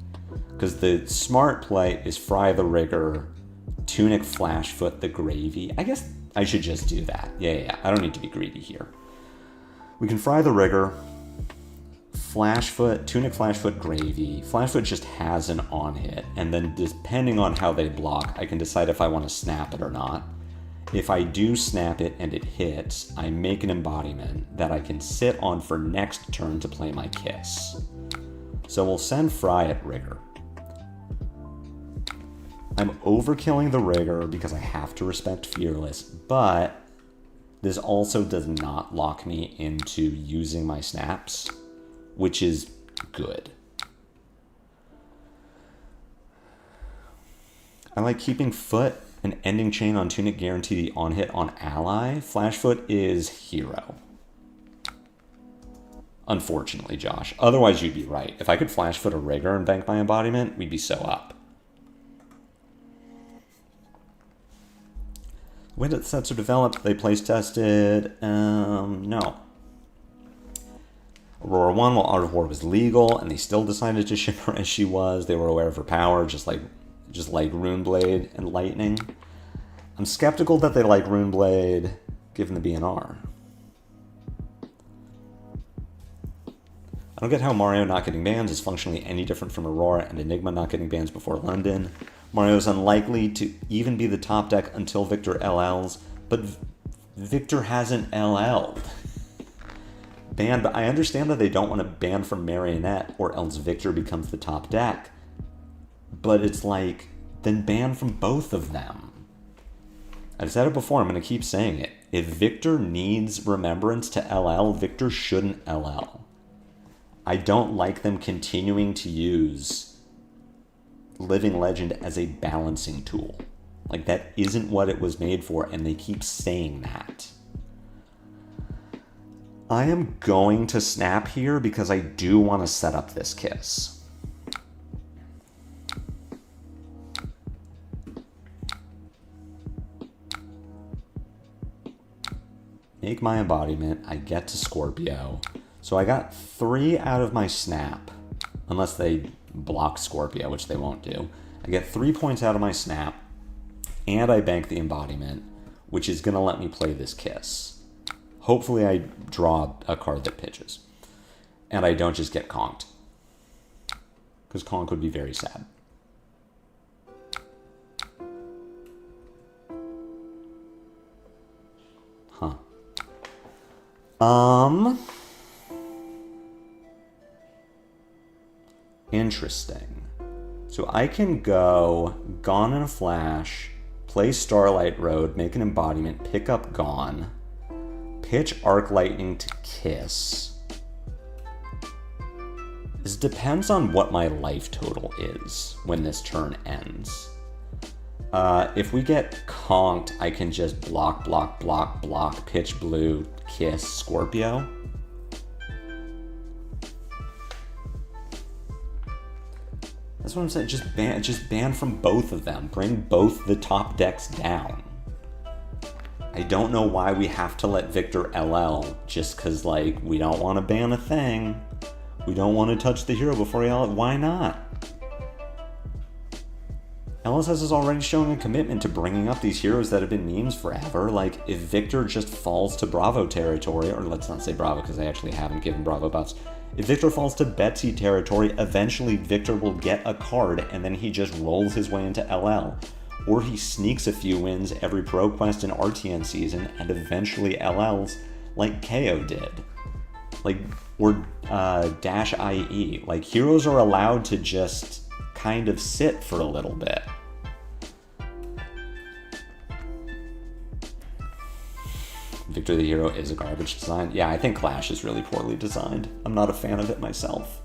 Because the smart play is Fry the Rigger, Tunic Flashfoot the Gravy. I guess I should just do that. Yeah. I don't need to be greedy here. We can Fry the Rigger, Flashfoot, Tunic Flashfoot Gravy. Flashfoot just has an on hit, and then depending on how they block, I can decide if I want to snap it or not. If I do snap it and it hits, I make an embodiment that I can sit on for next turn to play my Kiss. So we'll send Fry at Rigger. I'm overkilling the Rigger because I have to respect Fearless, but this also does not lock me into using my snaps, which is good. I like keeping Foot and Ending Chain on Tunic guarantee the on-hit on ally. Flashfoot is hero. Unfortunately, Josh. Otherwise, you'd be right. If I could Flashfoot a Rigger and bank my embodiment, we'd be so up. The way that sets are developed, they place tested, no. Aurora 1, while Art of War was legal, and they still decided to ship her as she was. They were aware of her power, just like Runeblade and Lightning. I'm skeptical that they like Runeblade, given the BNR. I don't get how Mario not getting bans is functionally any different from Aurora and Enigma not getting bans before London. Mario is unlikely to even be the top deck until Victor LLs, but Victor hasn't LL'd. Ban, but I understand that they don't want to ban from Marionette or else Victor becomes the top deck. But it's like, then ban from both of them. I've said it before, I'm going to keep saying it. If Victor needs Remembrance to LL, Victor shouldn't LL. I don't like them continuing to use Living Legend as a balancing tool. Like, that isn't what it was made for, and they keep saying that. I am going to snap here because I do want to set up this kiss. Make my embodiment. I get to Scorpio. So I got 3 out of my snap, unless they block Scorpio, which they won't do. I get 3 points out of my snap, and I bank the embodiment, which is going to let me play this kiss. Hopefully I draw a card that pitches, and I don't just get conked, because conk would be very sad. Huh. Interesting. So I can go Gone in a Flash, play Starlight Road, make an embodiment, pick up Gone, pitch Arc Lightning to Kiss. This depends on what my life total is when this turn ends. If we get conked, I can just block, pitch blue, kiss, Scorpio. That's what I'm saying. Just ban from both of them. Bring both the top decks down. I don't know why we have to let Victor LL just because, like, we don't want to ban a thing. We don't want to touch the hero before he LL. Why not? LSS is already showing a commitment to bringing up these heroes that have been memes forever. Like, if Victor just falls to Bravo territory, or let's not say Bravo because I actually haven't given Bravo buffs. If Victor falls to Betsy territory, eventually Victor will get a card and then he just rolls his way into LL. Or he sneaks a few wins every Pro Quest and RTN season and eventually LLs like KO did. Like, or Dash IE. Like, heroes are allowed to just kind of sit for a little bit. Victor the Hero is a garbage design. Yeah, I think Clash is really poorly designed. I'm not a fan of it myself.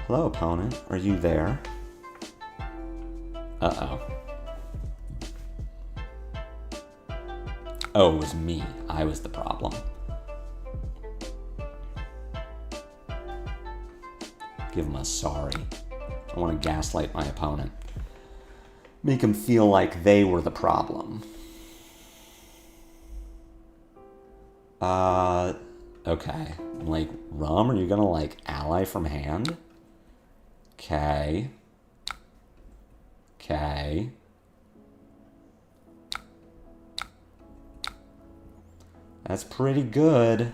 Hello, opponent. Are you there? Uh-oh. Oh, it was me. I was the problem. Give him a sorry. I want to gaslight my opponent. Make him feel like they were the problem. Okay. Like, Rum, are you gonna, like, ally from hand? Okay. Okay. That's pretty good.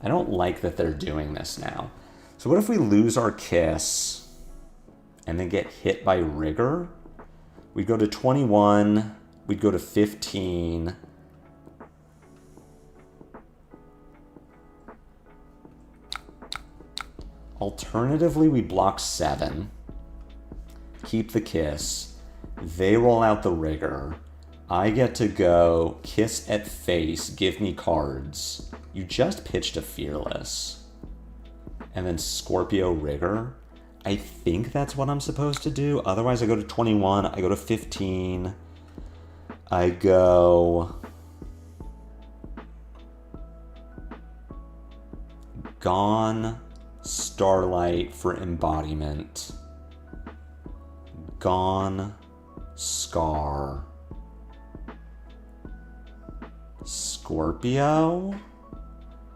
I don't like that they're doing this now. So what if we lose our kiss and then get hit by Rigor? We'd go to 21, we'd go to 15. Alternatively, we block 7, keep the kiss, they roll out the Rigor, I get to go kiss at face, give me cards. You just pitched a Fearless. And then Scorpio Rigor. I think that's what I'm supposed to do. Otherwise, I go to 21, I go to 15, I go Gone, Starlight for embodiment, Gone, Scar, Scorpio.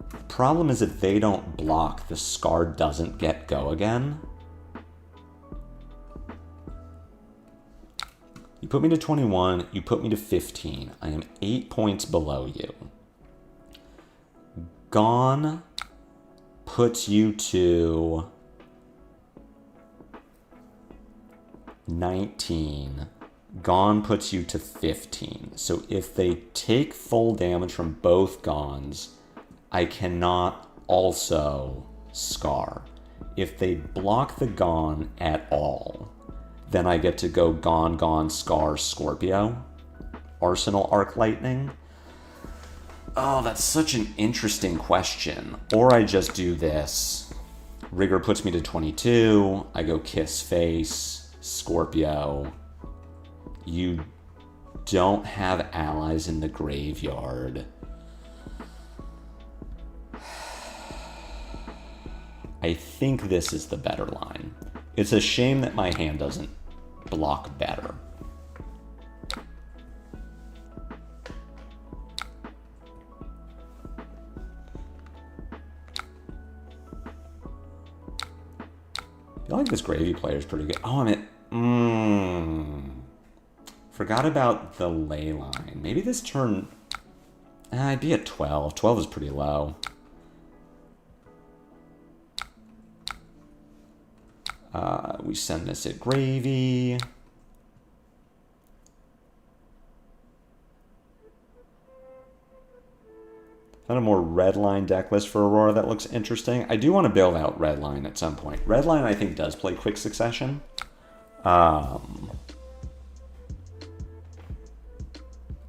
The problem is if they don't block, the Scar doesn't get go again. You put me to 21, you put me to 15. I am 8 points below you. Gone puts you to 19. Gone puts you to 15. So if they take full damage from both Gones, I cannot also Scar. If they block the Gone at all, then I get to go Gone, Gone, Scar, Scorpio. Arsenal Arc Lightning. Oh, that's such an interesting question. Or I just do this. Rigor puts me to 22. I go Kiss Face, Scorpio. You don't have allies in the graveyard. I think this is the better line. It's a shame that my hand doesn't block better. I feel like this Gravy player is pretty good. Oh, forgot about the ley line. Maybe this turn... I'd be at 12. 12 is pretty low. We send this at Gravy. Found a more red line deck list for Aurora that looks interesting. I do want to build out red line at some point. Red line, I think, does play quick succession. And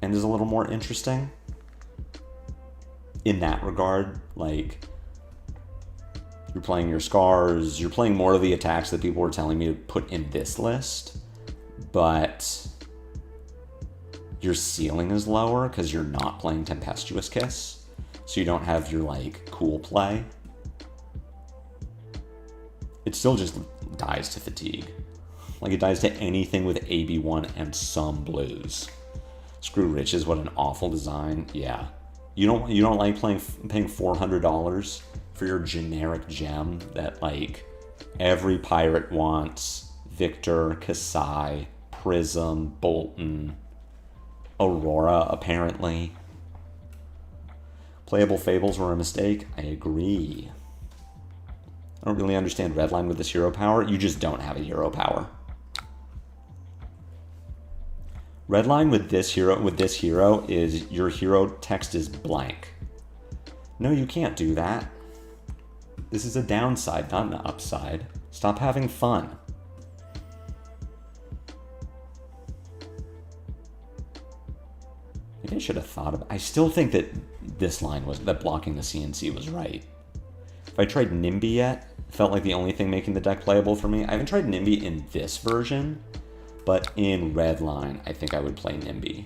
is a little more interesting in that regard. Like, you're playing your Scars, you're playing more of the attacks that people were telling me to put in this list, but your ceiling is lower because you're not playing Tempestuous Kiss. So you don't have your, like, cool play. It still just dies to fatigue. Like, it dies to anything with AB1 and some blues. Screw Riches, what an awful design. Yeah. You don't like paying $400 for your generic gem that, like, every pirate wants. Victor, Kasai, Prism, Bolton, Aurora, apparently. Playable Fables were a mistake. I agree. I don't really understand Redline with this hero power. You just don't have a hero power. Redline with this hero is your hero text is blank. No, you can't do that. This is a downside, not an upside. Stop having fun. Maybe I should have thought of... I still think that this line was... that blocking the CNC was right. If I tried NIMBY yet, it felt like the only thing making the deck playable for me. I haven't tried NIMBY in this version, but in Redline, I think I would play NIMBY.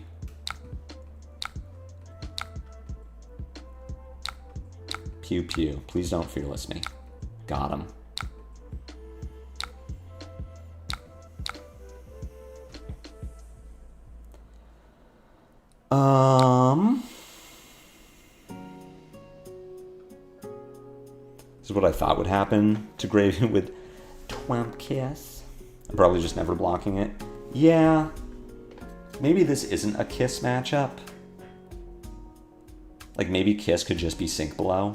Pew pew. Please don't Fearless me. Got him. This is what I thought would happen to Gravy with Twamp Kiss. I'm probably just never blocking it. Yeah. Maybe this isn't a Kiss matchup. Like, maybe Kiss could just be Sink Below.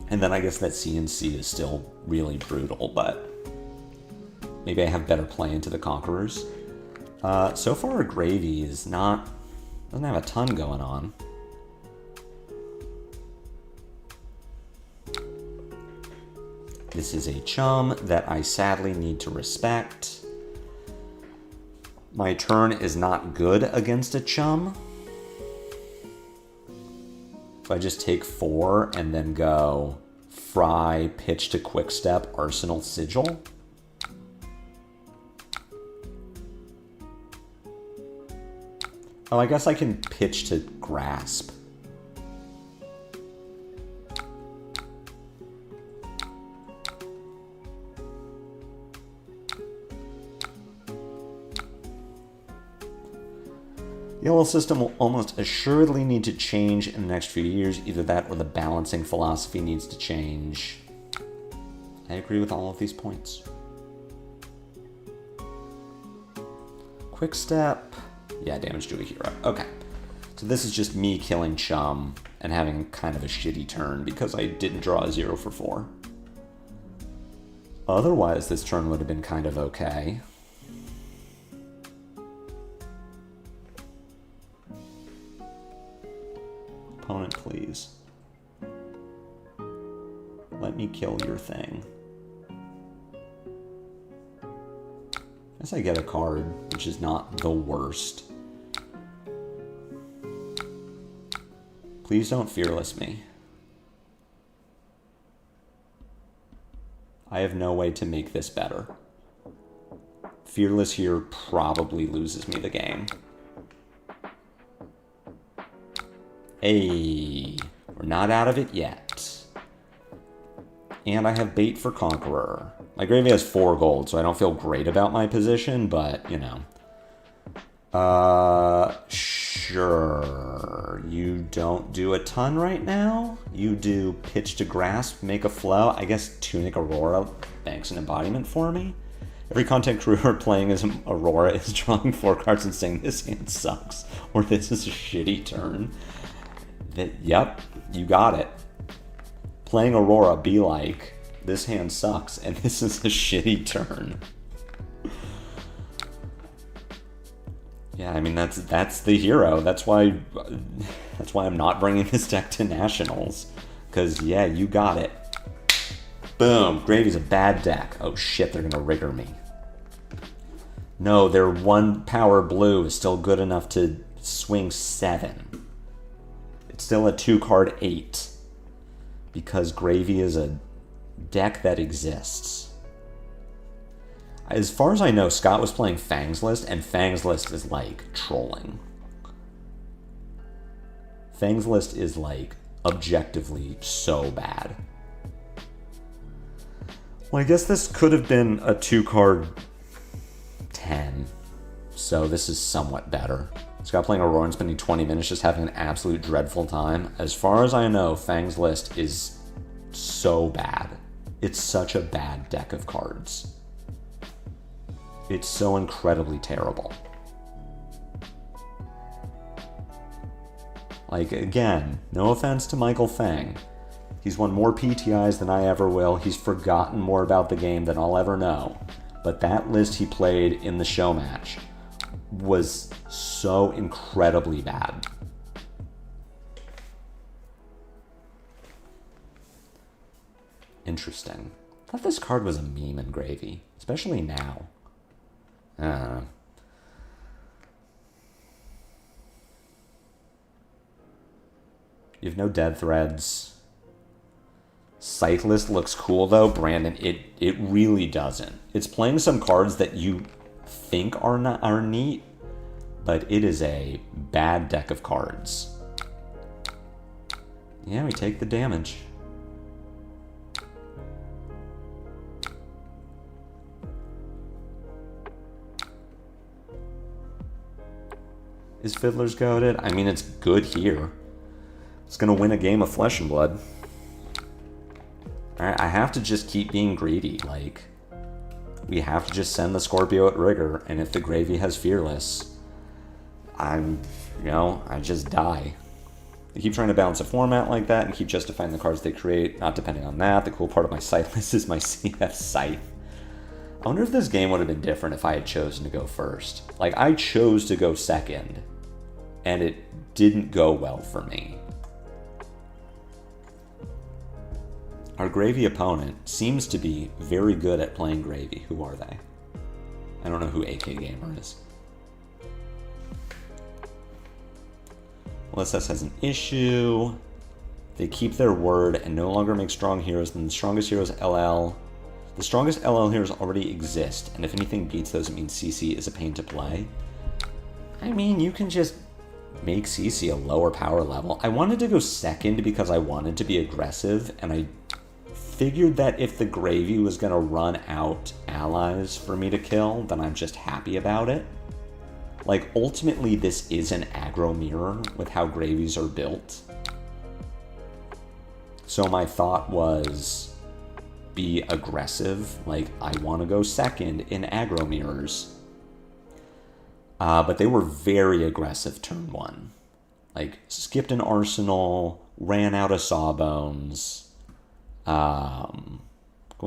And then I guess that CNC is still really brutal, but maybe I have better play into the Conquerors. So far, Gravy is doesn't have a ton going on. This is a chum that I sadly need to respect. My turn is not good against a chum. If I just take 4 and then go Fry, Pitch to Quickstep, Arsenal, Sigil. Oh, I guess I can pitch to Grasp. The LL system will almost assuredly need to change in the next few years. Either that or the balancing philosophy needs to change. I agree with all of these points. Quick step. Yeah, damage to a hero. Okay. So this is just me killing Chum and having kind of a shitty turn because I didn't draw a 0 for 4. Otherwise, this turn would have been kind of okay. Opponent, please. Let me kill your thing. Guess I get a card, which is not the worst. Please don't Fearless me. I have no way to make this better. Fearless here probably loses me the game. Hey, we're not out of it yet. And I have bait for Conqueror. My gravy has 4 gold, so I don't feel great about my position, but, you know. Sure. You don't do a ton right now. You do Pitch to Grasp, make a flow. I guess Tunic Aurora banks an embodiment for me. Every content creator playing as Aurora is drawing 4 cards and saying, this hand sucks, or this is a shitty turn. Yep, you got it. Playing Aurora, be like, this hand sucks, and this is a shitty turn. Yeah, I mean, that's the hero. That's why I'm not bringing this deck to Nationals. Because, yeah, you got it. Boom, Gravy's a bad deck. Oh shit, they're gonna rigger me. No, their 1 power blue is still good enough to swing 7. It's still a 2-card 8. Because Gravy is a deck that exists. As far as I know, Scott was playing Fang's List, and Fang's List is like trolling. Fang's List is like objectively so bad. Well, I guess this could have been a 2-card 10, so this is somewhat better. Scott playing Aurora and spending 20 minutes just having an absolute dreadful time. As far as I know, Fang's List is so bad. It's such a bad deck of cards. It's so incredibly terrible. Like, again, no offense to Michael Fang. He's won more PTIs than I ever will. He's forgotten more about the game than I'll ever know. But that list he played in the show match was so incredibly bad. Interesting. I thought this card was a meme in Gravy, especially now. I don't know. You have no dead threads. Sightless looks cool though, Brandon. It really doesn't. It's playing some cards that you think are neat, but it is a bad deck of cards. Yeah, we take the damage. Is Fiddler's goated? I mean, it's good here. It's gonna win a game of Flesh and Blood. Alright, I have to just keep being greedy. Like, we have to just send the Scorpio at rigor, and if the Gravy has Fearless, I just die. They keep trying to balance a format like that and keep justifying the cards they create, not depending on that. The cool part of my Sightless is my CF Scythe. I wonder if this game would have been different if I had chosen to go first. Like, I chose to go second, and it didn't go well for me. Our Gravy opponent seems to be very good at playing Gravy. Who are they? I don't know who AK Gamer is. LSS has an issue. They keep their word and no longer make strong heroes than the strongest heroes LL. The strongest LL heroes already exist, and if anything beats those, it means CC is a pain to play. I mean, you can just make CC a lower power level. I wanted to go second because I wanted to be aggressive, and I figured that if the Gravy was going to run out allies for me to kill, then I'm just happy about it. Like, ultimately, this is an aggro mirror with how gravies are built. So my thought was, be aggressive. Like, I want to go second in aggro mirrors. But they were very aggressive turn 1. Like, skipped an arsenal, ran out of sawbones. Going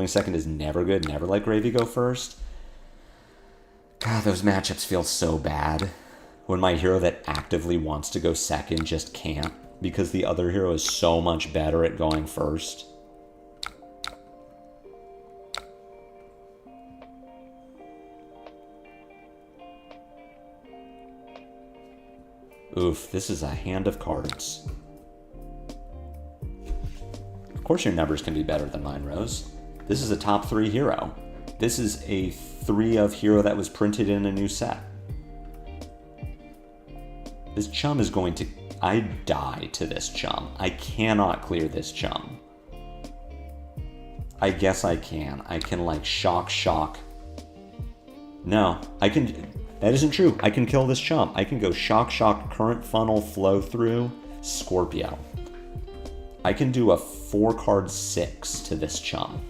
second is never good. Never let gravy go first. God, those matchups feel so bad. When my hero that actively wants to go second just can't, because the other hero is so much better at going first. Oof, this is a hand of cards. Of course your numbers can be better than mine, Rose. This is a top 3 hero. This is a 3 of hero that was printed in a new set. This chum is going to... I die to this chum. I cannot clear this chum. I guess I can. I can, like, shock. No, I can... That isn't true. I can kill this chum. I can go shock, current funnel, flow through, Scorpio. I can do a 4-card 6 to this chum.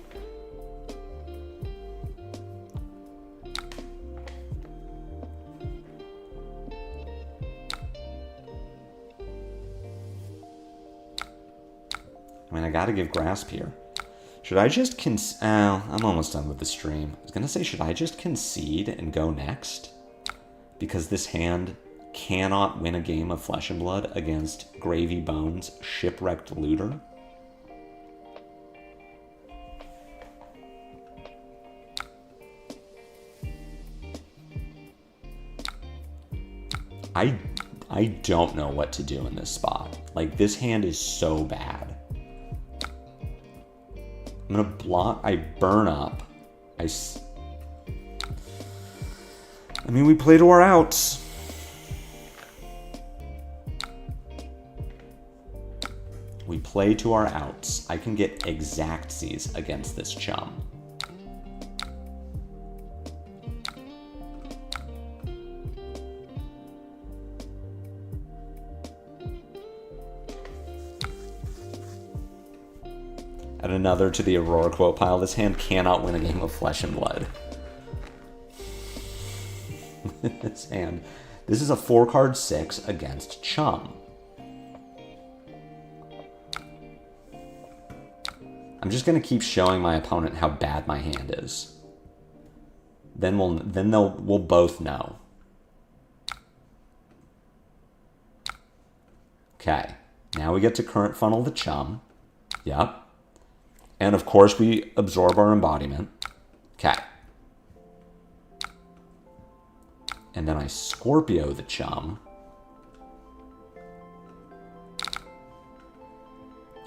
I mean, I gotta give Grasp here. Should I just I'm almost done with the stream. I was gonna say, should I just concede and go next? Because this hand cannot win a game of Flesh and Blood against Gravy Bones Shipwrecked Looter. I don't know what to do in this spot. Like, this hand is so bad. I'm gonna block, I burn up. I mean, we play to our outs. We play to our outs. I can get exactsies against this chum. Add another to the Aurora quote pile. This hand cannot win a game of Flesh and Blood. This hand. This is a 4-card 6 against chum. I'm just gonna keep showing my opponent how bad my hand is. Then we'll both know. Okay. Now we get to current funnel the chum. Yep. And of course we absorb our embodiment. Okay. And then I Scorpio the chum.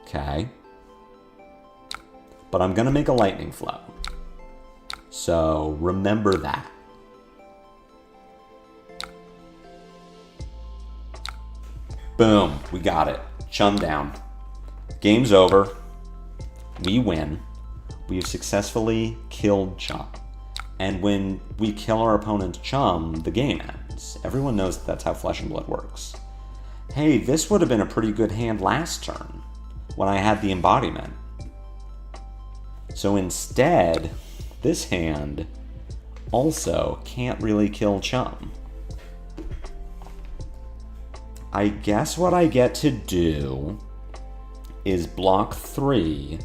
Okay. But I'm gonna make a lightning flow. So remember that. Boom, we got it. Chum down. Game's over. We win. We have successfully killed chum. And when we kill our opponent's chum, the game ends. Everyone knows that's how Flesh and Blood works. Hey, this would have been a pretty good hand last turn, when I had the embodiment. So instead, this hand also can't really kill chum. I guess what I get to do is block 3,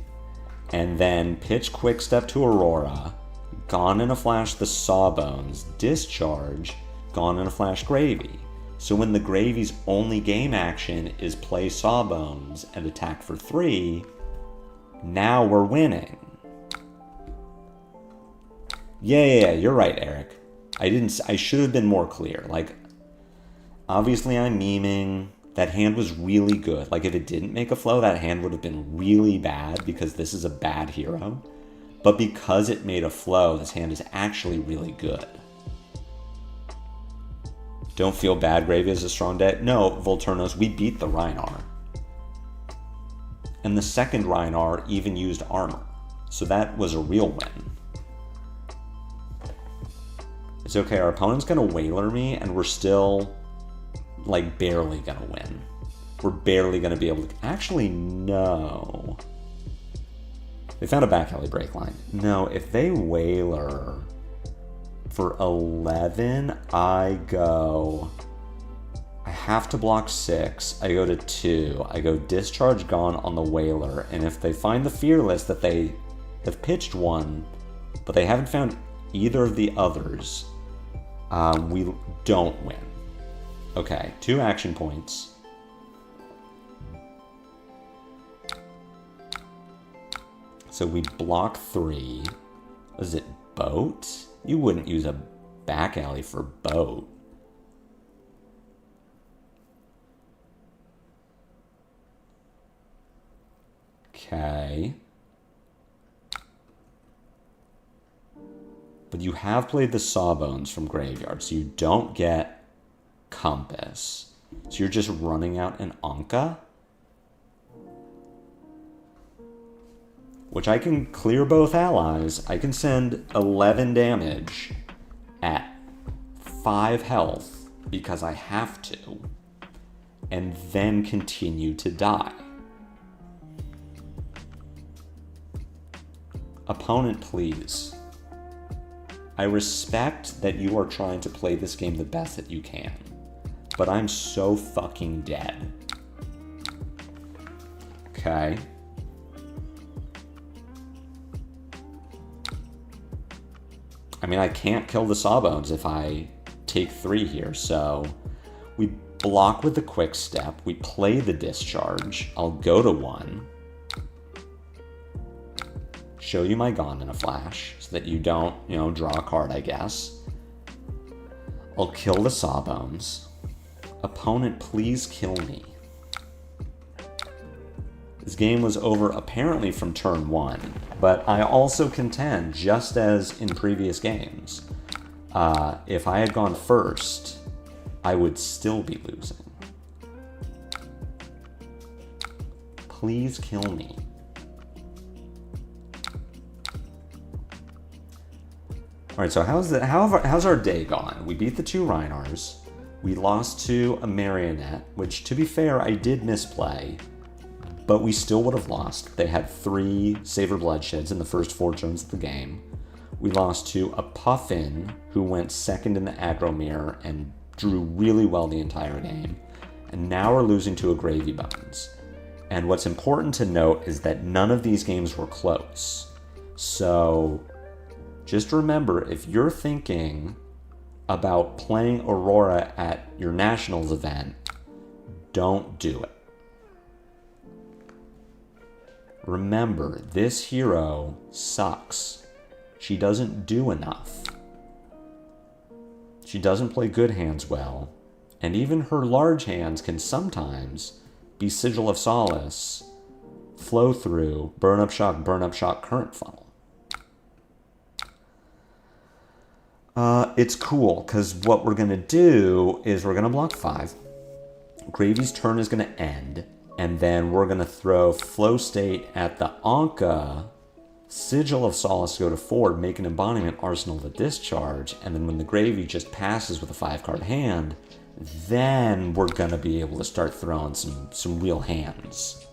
and then pitch Quick Step to Aurora, Gone in a Flash the Sawbones, discharge, Gone in a Flash Gravy. So when the Gravy's only game action is play Sawbones and attack for 3, now we're winning. Yeah, you're right, Eric. I should have been more clear. Like, obviously I'm memeing. That hand was really good. Like, if it didn't make a flow, that hand would have been really bad because this is a bad hero. But because it made a flow, this hand is actually really good. Don't feel bad, Gravy is a strong deck. No, Volturnos, we beat the Rhinar. And the second Rhinar even used armor. So that was a real win. It's okay, our opponent's gonna Whaler me, and we're still, like, barely gonna win. We're barely gonna be able to... Actually, no. They found a back alley break line. No, if they Whaler for 11, I go... I have to block 6. I go to 2. I go Discharge Gone on the Whaler, and if they find the Fearless that they have pitched one, but they haven't found either of the others, we don't win. Okay, 2 action points. So we block 3. Is it Boat? You wouldn't use a back alley for Boat. Okay. But you have played the Sawbones from Graveyard, so you don't get Compass. So you're just running out an Anka? Which I can clear both allies. I can send 11 damage at 5 health because I have to, and then continue to die. Opponent, please. I respect that you are trying to play this game the best that you can, but I'm so fucking dead. Okay. I mean, I can't kill the Sawbones if I take 3 here, so we block with the Quick Step, we play the Discharge, I'll go to 1, show you my Gone in a Flash, so that you don't, draw a card, I guess. I'll kill the Sawbones. Opponent, please kill me. This game was over apparently from turn 1, but I also contend, just as in previous games, if I had gone first, I would still be losing. Please kill me. Alright, so how's our day gone? We beat the 2 Rhinars. We lost to a Marionette, which, to be fair, I did misplay, but we still would have lost. They had 3 Savor Bloodsheds in the first 4 turns of the game. We lost to a Puffin, who went second in the aggro mirror and drew really well the entire game. And now we're losing to a Gravy Bones. And what's important to note is that none of these games were close. So just remember, if you're thinking about playing Aurora at your Nationals event, don't do it. Remember, this hero sucks. She doesn't do enough. She doesn't play good hands well, and even her large hands can sometimes be Sigil of Solace, Flow Through, Burn Up Shock, Current Funnel. It's cool, because what we're going to do is we're going to block 5. Gravy's turn is going to end, and then we're going to throw Flow State at the Anka, Sigil of Solace go to 4, make an Embodiment, Arsenal to Discharge, and then when the Gravy just passes with a 5-card hand, then we're going to be able to start throwing some real hands.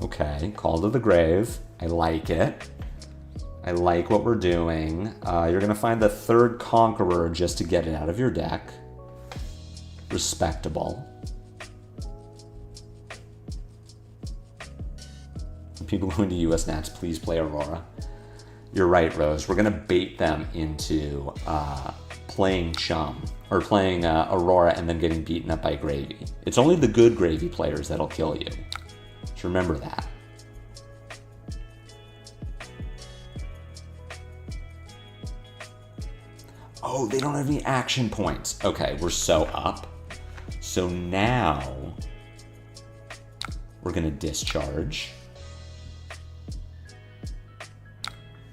Okay, Call to the Grave. I like it. I like what we're doing. You're going to find the 3rd Conqueror just to get it out of your deck. Respectable. People going to US Nats, please play Aurora. You're right, Rose. We're going to bait them into playing Chum, or playing Aurora and then getting beaten up by Gravy. It's only the good Gravy players that'll kill you. Just remember that. Oh, they don't have any action points. Okay, we're so up. So now we're going to Discharge.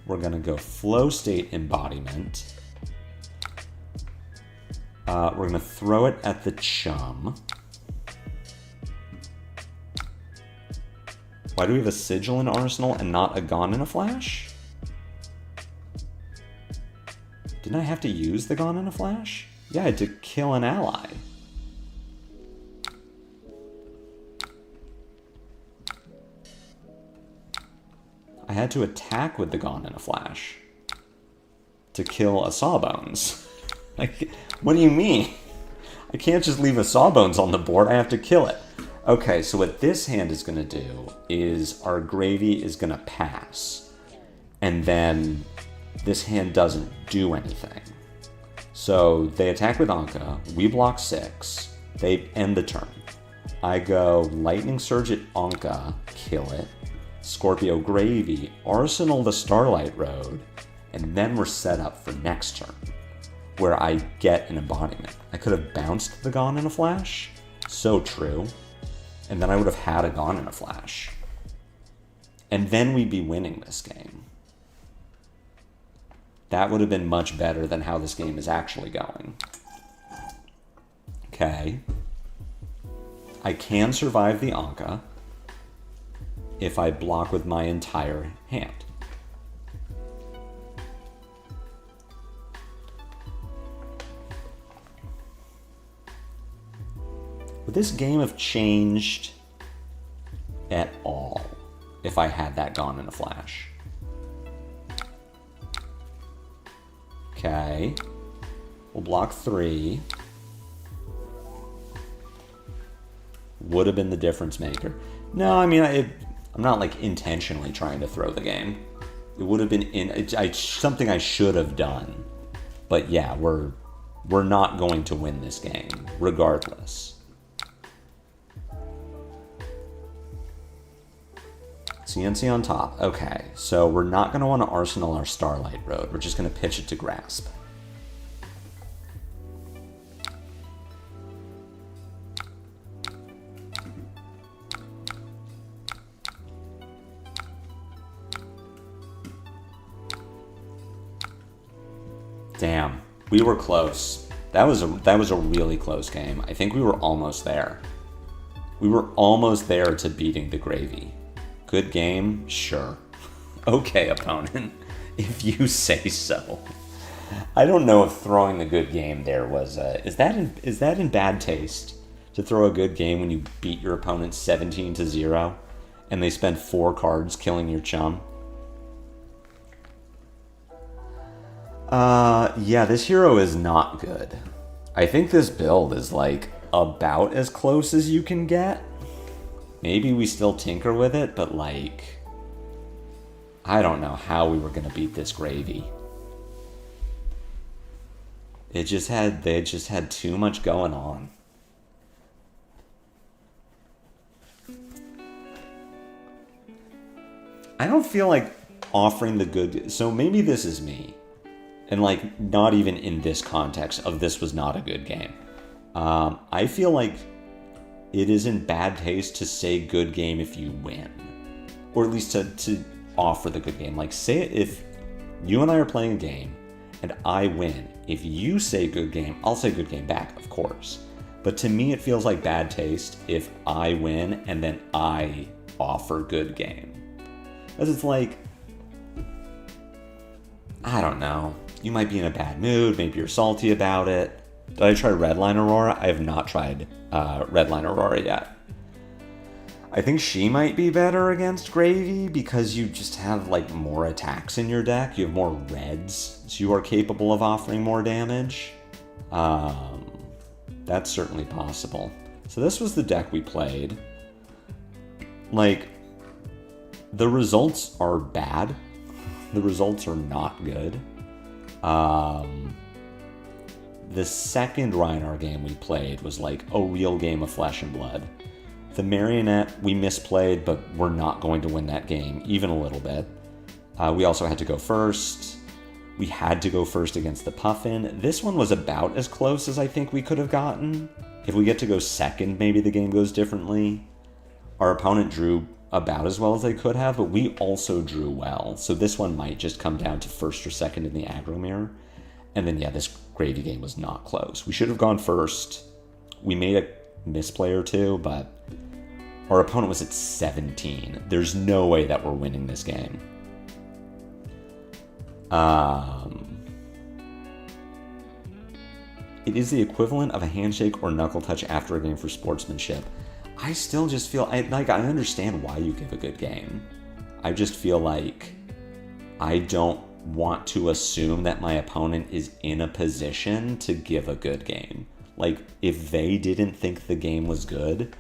We're going to go Flow State Embodiment. We're going to throw it at the Chum. Why do we have a Sigil in Arsenal and not a Gone in a Flash? Didn't I have to use the Gone in a Flash? Yeah, I had to kill an ally. I had to attack with the Gone in a Flash to kill a Sawbones. Like, what do you mean? I can't just leave a Sawbones on the board. I have to kill it. Okay, so what this hand is going to do is our Gravy is going to pass. And then this hand doesn't do anything. So they attack with Anka. We block 6. They end the turn. I go Lightning Surge at Anka, kill it. Scorpio Gravy, Arsenal the Starlight Road, and then we're set up for next turn, where I get an embodiment. I could have bounced the Gone in a Flash, so true, and then I would have had a Gone in a Flash. And then we'd be winning this game. That would have been much better than how this game is actually going. Okay. I can survive the Anka if I block with my entire hand. Would this game have changed at all if I had that Gone in a Flash? Okay. We'll block 3. Would have been the difference maker. No, I mean, I'm not like intentionally trying to throw the game. It would have been something I should have done. But yeah, we're not going to win this game, regardless. CNC on top. Okay, so we're not going to want to Arsenal our Starlight Road. We're just going to pitch it to Grasp. Damn, we were close. That was a really close game. I think we were almost there. We were almost there to beating the Gravy. Good game? Sure. Okay, opponent, if you say so. I don't know if throwing the good game there was... is that in bad taste? To throw a good game when you beat your opponent 17-0 and they spend 4 cards killing your chum? Yeah, this hero is not good. I think this build is like about as close as you can get. Maybe we still tinker with it, but like, I don't know how we were going to beat this Gravy. They just had too much going on. I don't feel like offering the good, so maybe this is me. And like, not even in this context of this was not a good game. I feel like it is in bad taste to say good game if you win. Or at least to offer the good game. Like, say it if you and I are playing a game and I win. If you say good game, I'll say good game back, of course. But to me, it feels like bad taste if I win and then I offer good game. Because it's like, I don't know. You might be in a bad mood. Maybe you're salty about it. Did I try Redline Aurora? I have not tried Redline Aurora yet. I think she might be better against Gravy because you just have like more attacks in your deck. You have more reds, so you are capable of offering more damage. That's certainly possible. So this was the deck we played. Like, the results are bad. The results are not good. The second Rhinar game we played was like a real game of flesh and blood. The Marionette we misplayed, but we're not going to win that game, even a little bit. We also had to go first. We had to go first against the Puffin. This one was about as close as I think we could have gotten. If we get to go second, maybe the game goes differently. Our opponent drew about as well as they could have, but we also drew well. So this one might just come down to first or second in the aggro mirror. And then, yeah, this Gravy game was not close. We should have gone first. We made a misplay or two, but our opponent was at 17. There's no way that we're winning this game. it is the equivalent of a handshake or knuckle touch after a game for sportsmanship. I still just feel, I understand why you give a good game. I just feel like I don't want to assume that my opponent is in a position to give a good game. Like, if they didn't think the game was good,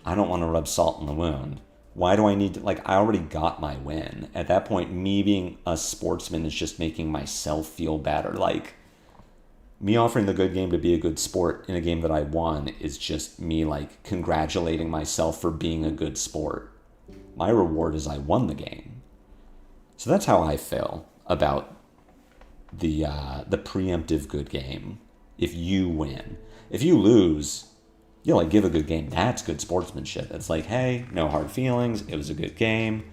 I don't want to rub salt in the wound. Why do I need to, like, I already got my win. At that point, me being a sportsman is just making myself feel better. Like, me offering the good game to be a good sport in a game that I won is just me, like, congratulating myself for being a good sport. My reward is I won the game. So that's how I feel about the preemptive good game. If you win. If you lose, you like give a good game. That's good sportsmanship. It's like, hey, no hard feelings. It was a good game.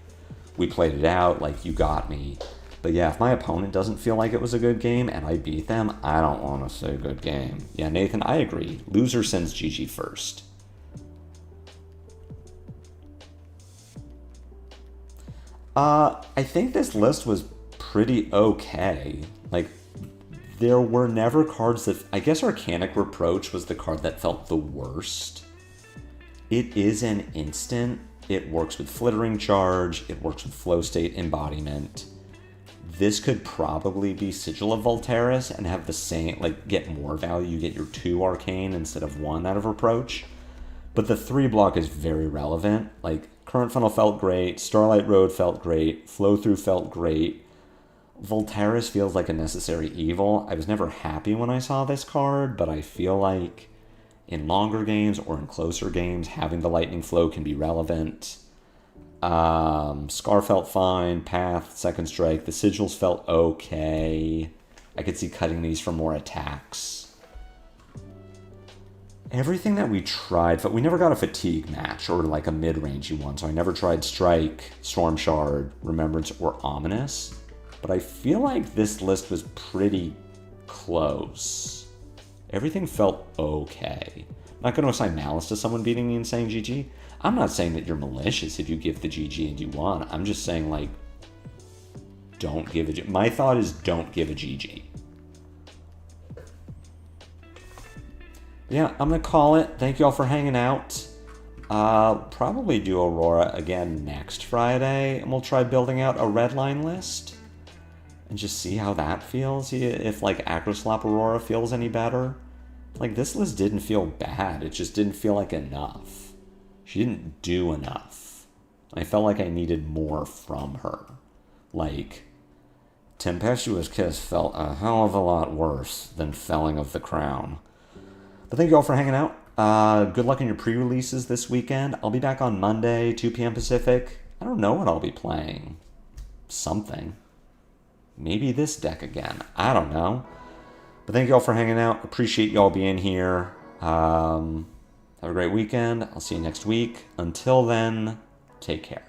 We played it out. Like, you got me. But yeah, if my opponent doesn't feel like it was a good game and I beat them, I don't want to say good game. Yeah, Nathan, I agree. Loser sends GG first. I think this list was pretty okay. Like, there were never cards that... I guess Arcanic Reproach was the card that felt the worst. It is an instant. It works with Flittering Charge. It works with Flow State Embodiment. This could probably be Sigil of Voltaris and have the same... Like, get more value. You get your 2 Arcane instead of 1 out of Reproach. But the 3 block is very relevant. Like, Current Funnel felt great. Starlight Road felt great. Flow Through felt great. Voltaris feels like a necessary evil. I was never happy when I saw this card, but I feel like in longer games or in closer games, having the Lightning Flow can be relevant. Scar felt fine. Path, Second Strike. The Sigils felt okay. I could see cutting these for more attacks. Everything that we tried, but we never got a Fatigue match or like a mid-rangey one, so I never tried Strike, Storm Shard, Remembrance, or Ominous. But I feel like this list was pretty close. Everything felt okay. I'm not going to assign malice to someone beating me and saying GG. I'm not saying that you're malicious if you give the GG and you won. I'm just saying, like, don't give a GG. My thought is don't give a GG. Yeah, I'm going to call it. Thank you all for hanging out. Probably do Aurora again next Friday, and we'll try building out a red line list. And just see how that feels, if, like, Acroslop Aurora feels any better. Like, this list didn't feel bad, it just didn't feel like enough. She didn't do enough. I felt like I needed more from her. Like, Tempestuous Kiss felt a hell of a lot worse than Felling of the Crown. But thank you all for hanging out. Good luck in your pre-releases this weekend. I'll be back on Monday, 2 p.m. Pacific. I don't know what I'll be playing. Something. Maybe this deck again. I don't know. But thank you all for hanging out. Appreciate y'all being here. Have a great weekend. I'll see you next week. Until then, take care.